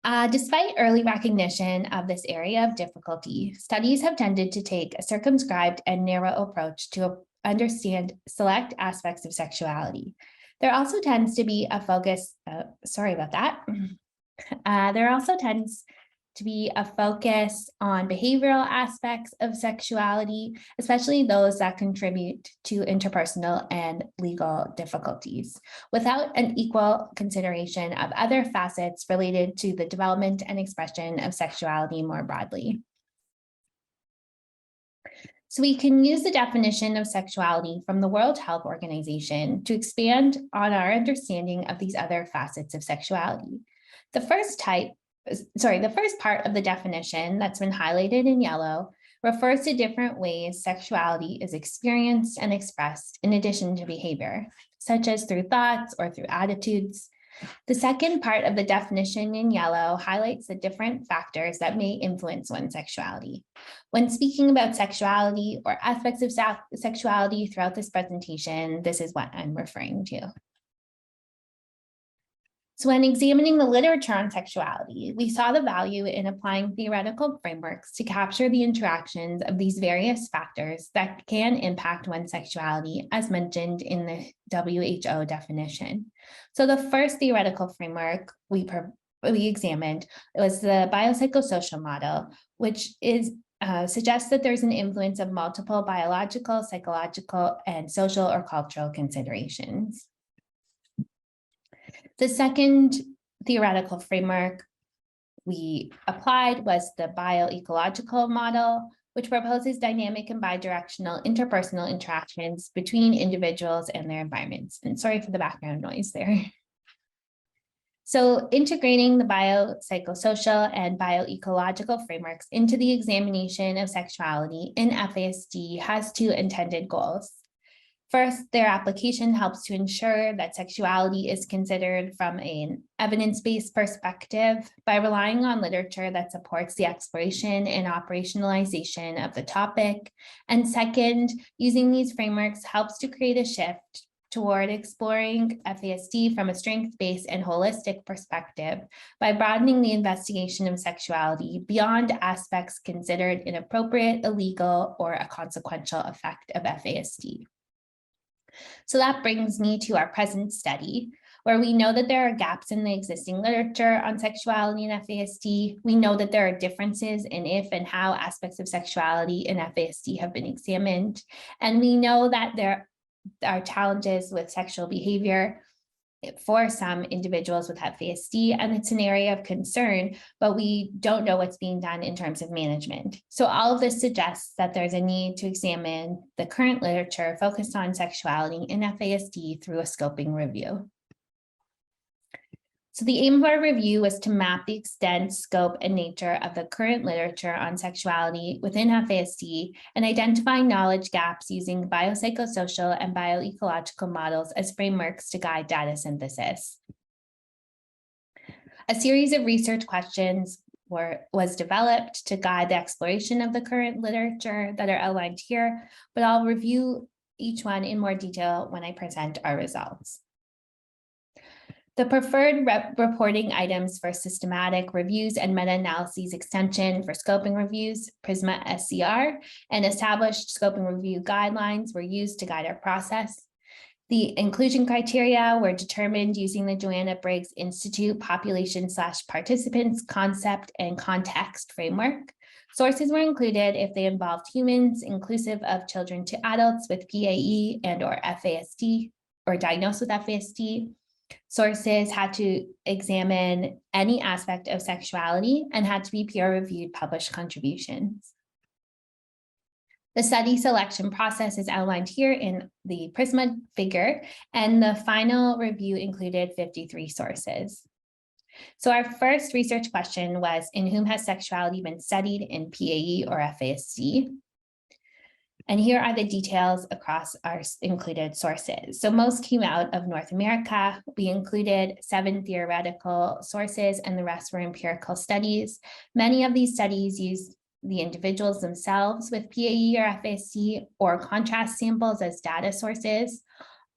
Speaker 3: Despite early recognition of this area of difficulty, studies have tended to take a circumscribed and narrow approach to understand select aspects of sexuality. There also tends to be a focus, there also tends to be a focus on behavioral aspects of sexuality, especially those that contribute to interpersonal and legal difficulties, without an equal consideration of other facets related to the development and expression of sexuality more broadly. So we can use the definition of sexuality from the World Health Organization to expand on our understanding of these other facets of sexuality. The first part of the definition that's been highlighted in yellow refers to different ways sexuality is experienced and expressed in addition to behavior, such as through thoughts or through attitudes. The second part of the definition in yellow highlights the different factors that may influence one's sexuality. When speaking about sexuality or aspects of sexuality throughout this presentation, this is what I'm referring to. So when examining the literature on sexuality, we saw the value in applying theoretical frameworks to capture the interactions of these various factors that can impact one's sexuality, as mentioned in the WHO definition. So the first theoretical framework we examined was the biopsychosocial model, which suggests that there's an influence of multiple biological, psychological, and social or cultural considerations. The second theoretical framework we applied was the bioecological model, which proposes dynamic and bidirectional interpersonal interactions between individuals and their environments. And sorry for the background noise there. So integrating the biopsychosocial and bioecological frameworks into the examination of sexuality in FASD has two intended goals. First, their application helps to ensure that sexuality is considered from an evidence-based perspective by relying on literature that supports the exploration and operationalization of the topic. And second, using these frameworks helps to create a shift toward exploring FASD from a strength-based and holistic perspective by broadening the investigation of sexuality beyond aspects considered inappropriate, illegal, or a consequential effect of FASD. So that brings me to our present study, where we know that there are gaps in the existing literature on sexuality and FASD. We know that there are differences in if and how aspects of sexuality and FASD have been examined. And we know that there are challenges with sexual behavior for some individuals with FASD, and it's an area of concern, but we don't know what's being done in terms of management. So all of this suggests that there's a need to examine the current literature focused on sexuality in FASD through a scoping review. So the aim of our review was to map the extent, scope, and nature of the current literature on sexuality within FASD and identify knowledge gaps using biopsychosocial and bioecological models as frameworks to guide data synthesis. A series of research questions was developed to guide the exploration of the current literature that are outlined here, but I'll review each one in more detail when I present our results. The preferred reporting items for systematic reviews and meta-analyses extension for scoping reviews, PRISMA SCR, and established scoping review guidelines were used to guide our process. The inclusion criteria were determined using the Joanna Briggs Institute population/participants concept and context framework. Sources were included if they involved humans, inclusive of children to adults with PAE and or FASD or diagnosed with FASD. Sources had to examine any aspect of sexuality and had to be peer-reviewed published contributions. The study selection process is outlined here in the PRISMA figure, and the final review included 53 sources. So our first research question was, in whom has sexuality been studied in PAE or FASD? And here are the details across our included sources. So most came out of North America. We included 7 theoretical sources and the rest were empirical studies. Many of these studies used the individuals themselves with PAE or FASD or contrast samples as data sources.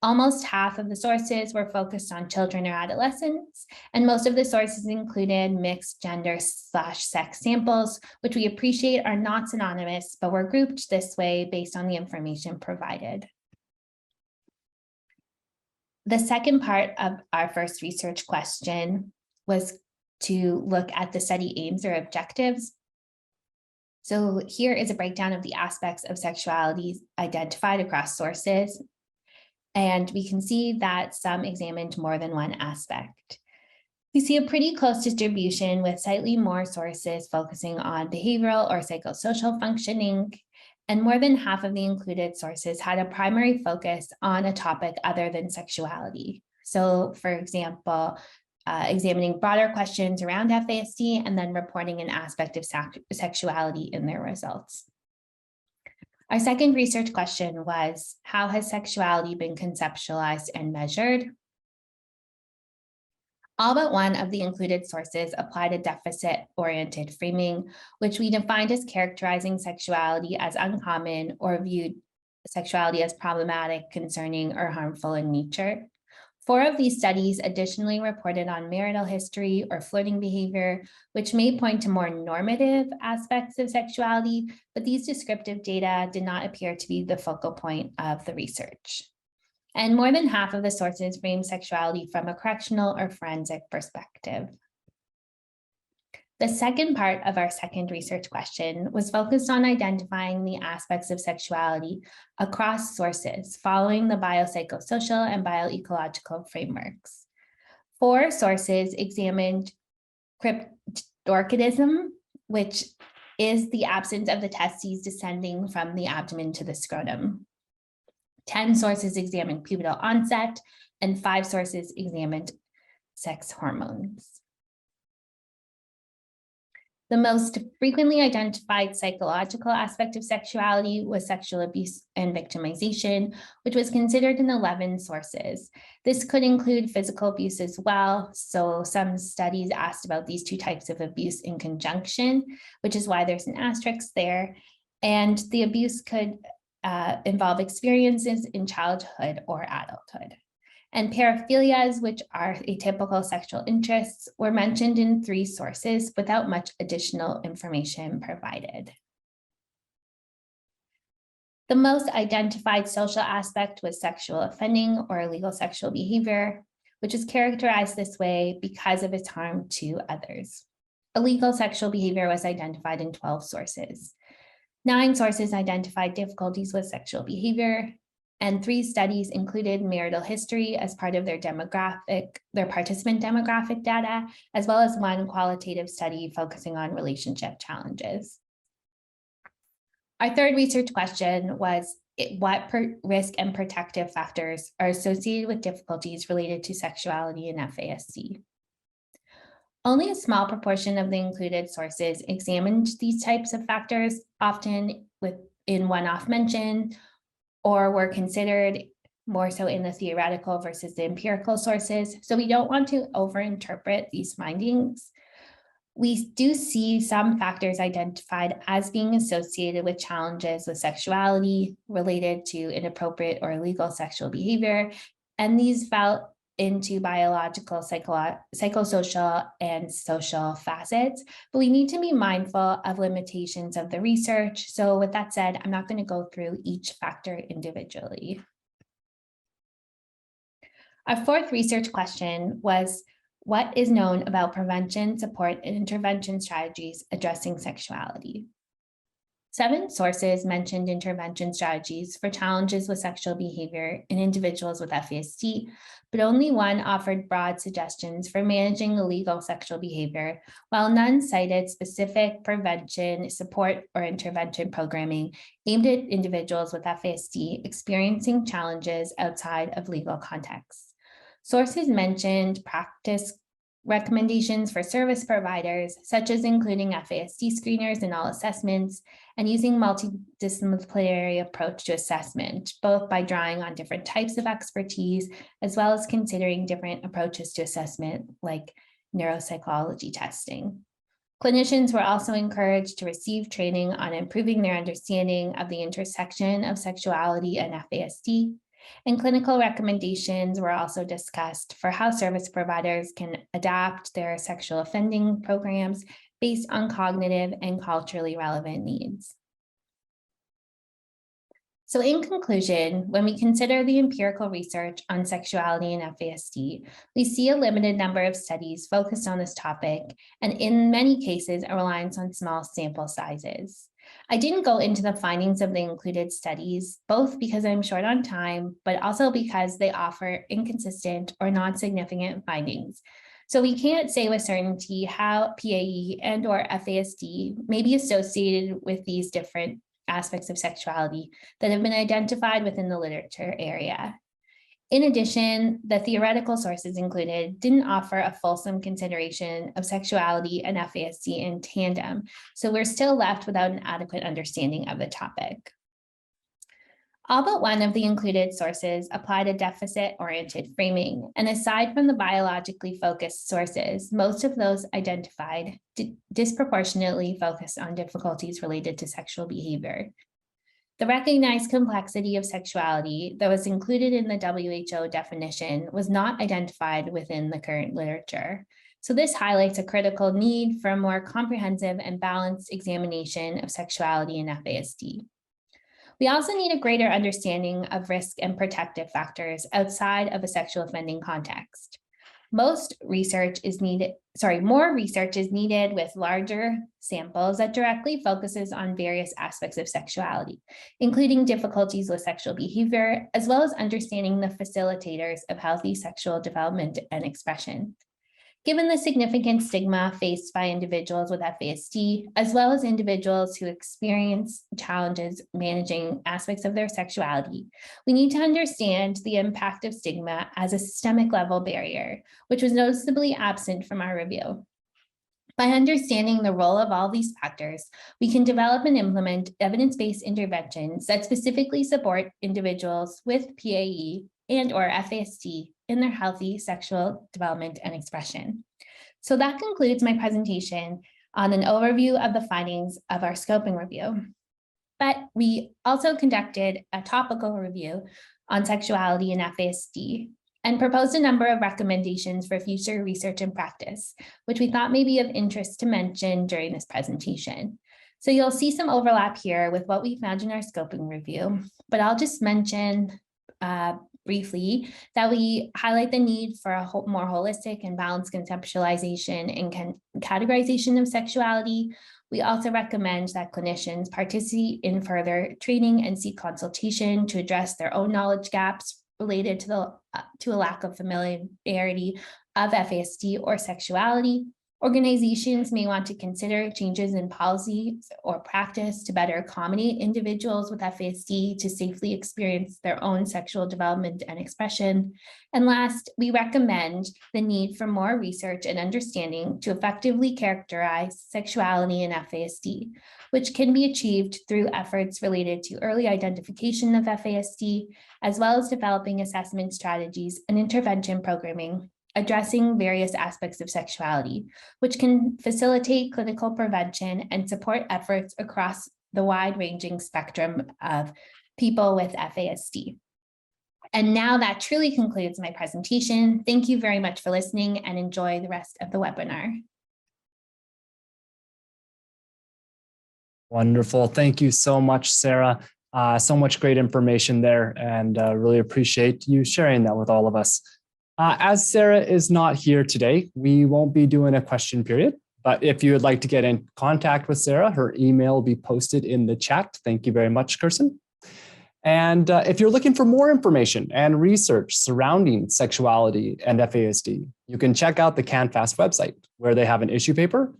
Speaker 3: Almost half of the sources were focused on children or adolescents, and most of the sources included mixed gender/sex samples, which we appreciate are not synonymous, but were grouped this way based on the information provided. The second part of our first research question was to look at the study aims or objectives. So here is a breakdown of the aspects of sexuality identified across sources. And we can see that some examined more than one aspect. We see a pretty close distribution with slightly more sources focusing on behavioral or psychosocial functioning, and more than half of the included sources had a primary focus on a topic other than sexuality. So for example, examining broader questions around FASD and then reporting an aspect of sexuality in their results. Our second research question was, how has sexuality been conceptualized and measured? All but one of the included sources applied a deficit-oriented framing, which we defined as characterizing sexuality as uncommon or viewed sexuality as problematic, concerning, or harmful in nature. 4 of these studies additionally reported on marital history or flirting behavior, which may point to more normative aspects of sexuality, but these descriptive data did not appear to be the focal point of the research. And more than half of the sources framed sexuality from a correctional or forensic perspective. The second part of our second research question was focused on identifying the aspects of sexuality across sources following the biopsychosocial and bioecological frameworks. 4 sources examined cryptorchidism, which is the absence of the testes descending from the abdomen to the scrotum. 10 sources examined pubertal onset, and 5 sources examined sex hormones. The most frequently identified psychological aspect of sexuality was sexual abuse and victimization, which was considered in 11 sources. This could include physical abuse as well. So some studies asked about these 2 types of abuse in conjunction, which is why there's an asterisk there. And the abuse could involve experiences in childhood or adulthood. And paraphilias, which are atypical sexual interests, were mentioned in 3 sources without much additional information provided. The most identified social aspect was sexual offending or illegal sexual behavior, which is characterized this way because of its harm to others. Illegal sexual behavior was identified in 12 sources. 9 sources identified difficulties with sexual behavior, and 3 studies included marital history as part of their participant demographic data, as well as 1 qualitative study focusing on relationship challenges. Our 3rd research question was, what risk and protective factors are associated with difficulties related to sexuality in FASD? Only a small proportion of the included sources examined these types of factors, often in one-off mention, or were considered more so in the theoretical versus the empirical sources. So we don't want to overinterpret these findings. We do see some factors identified as being associated with challenges with sexuality related to inappropriate or illegal sexual behavior, and these fell into biological, psychosocial, and social facets, but we need to be mindful of limitations of the research. So with that said, I'm not going to go through each factor individually. Our 4th research question was, what is known about prevention, support, and intervention strategies addressing sexuality? 7 sources mentioned intervention strategies for challenges with sexual behavior in individuals with FASD, but only 1 offered broad suggestions for managing illegal sexual behavior, while none cited specific prevention, support, or intervention programming aimed at individuals with FASD experiencing challenges outside of legal contexts. Sources mentioned practice recommendations for service providers, such as including FASD screeners in all assessments and using multidisciplinary approach to assessment, both by drawing on different types of expertise, as well as considering different approaches to assessment like neuropsychology testing. Clinicians were also encouraged to receive training on improving their understanding of the intersection of sexuality and FASD, and clinical recommendations were also discussed for how service providers can adapt their sexual offending programs based on cognitive and culturally relevant needs. So in conclusion, when we consider the empirical research on sexuality and FASD, we see a limited number of studies focused on this topic, and in many cases, a reliance on small sample sizes. I didn't go into the findings of the included studies, both because I'm short on time, but also because they offer inconsistent or non-significant findings. So we can't say with certainty how PAE and or FASD may be associated with these different aspects of sexuality that have been identified within the literature area. In addition, the theoretical sources included didn't offer a fulsome consideration of sexuality and FASD in tandem, so we're still left without an adequate understanding of the topic. All but 1 of the included sources applied a deficit-oriented framing, and aside from the biologically focused sources, most of those identified disproportionately focused on difficulties related to sexual behavior. The recognized complexity of sexuality that was included in the WHO definition was not identified within the current literature. So this highlights a critical need for a more comprehensive and balanced examination of sexuality in FASD. We also need a greater understanding of risk and protective factors outside of a sexual offending context. More research is needed with larger samples that directly focuses on various aspects of sexuality, including difficulties with sexual behavior, as well as understanding the facilitators of healthy sexual development and expression. Given the significant stigma faced by individuals with FASD, as well as individuals who experience challenges managing aspects of their sexuality, we need to understand the impact of stigma as a systemic level barrier, which was noticeably absent from our review. By understanding the role of all these factors, we can develop and implement evidence-based interventions that specifically support individuals with PAE and or FASD in their healthy sexual development and expression. So that concludes my presentation on an overview of the findings of our scoping review. But we also conducted a topical review on sexuality and FASD and proposed a number of recommendations for future research and practice, which we thought may be of interest to mention during this presentation. So you'll see some overlap here with what we found in our scoping review, but I'll just mention briefly that we highlight the need for a more holistic and balanced conceptualization and categorization of sexuality. We also recommend that clinicians participate in further training and seek consultation to address their own knowledge gaps related to a lack of familiarity of FASD or sexuality. Organizations may want to consider changes in policy or practice to better accommodate individuals with FASD to safely experience their own sexual development and expression. And last, we recommend the need for more research and understanding to effectively characterize sexuality and FASD, which can be achieved through efforts related to early identification of FASD, as well as developing assessment strategies and intervention programming addressing various aspects of sexuality, which can facilitate clinical prevention and support efforts across the wide-ranging spectrum of people with FASD. And now that truly concludes my presentation. Thank you very much for listening and enjoy the rest of the webinar.
Speaker 1: Wonderful. Thank you so much, Sarah. So much great information there, and really appreciate you sharing that with all of us. As Sarah is not here today, we won't be doing a question period, but if you would like to get in contact with Sarah, her email will be posted in the chat. Thank you very much, Kirsten. And if you're looking for more information and research surrounding sexuality and FASD, you can check out the CanFASD website, where they have an issue paper,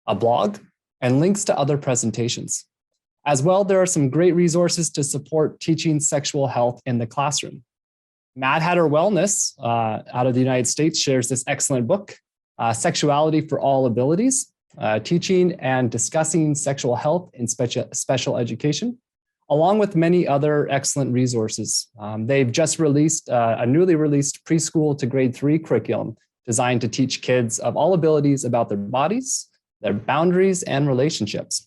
Speaker 1: a blog, and links to other presentations. As well, there are some great resources to support teaching sexual health in the classroom. Mad Hatter Wellness out of the United States shares this excellent book, Sexuality for All Abilities, Teaching and Discussing Sexual Health in Special Education, along with many other excellent resources. They've just released a newly released preschool to grade 3 curriculum designed to teach kids of all abilities about their bodies, their boundaries, and relationships.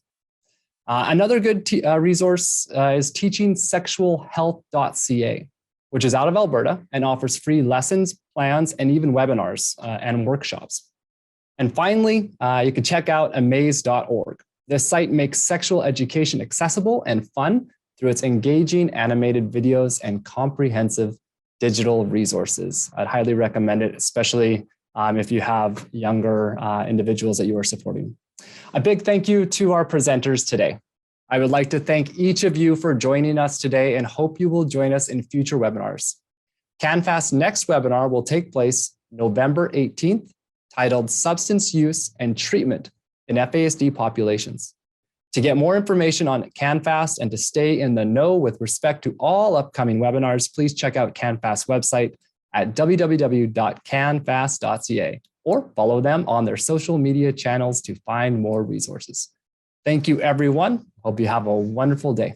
Speaker 1: Another good resource is teachingsexualhealth.ca, which is out of Alberta and offers free lessons, plans, and even webinars and workshops. And finally, you can check out amaze.org. This site makes sexual education accessible and fun through its engaging animated videos and comprehensive digital resources. I'd highly recommend it, especially if you have younger individuals that you are supporting. A big thank you to our presenters today. I would like to thank each of you for joining us today and hope you will join us in future webinars. CanFASD's next webinar will take place November 18th, titled Substance Use and Treatment in FASD Populations. To get more information on CanFASD and to stay in the know with respect to all upcoming webinars, please check out CanFASD's website at www.canfast.ca or follow them on their social media channels to find more resources. Thank you, everyone. Hope you have a wonderful day.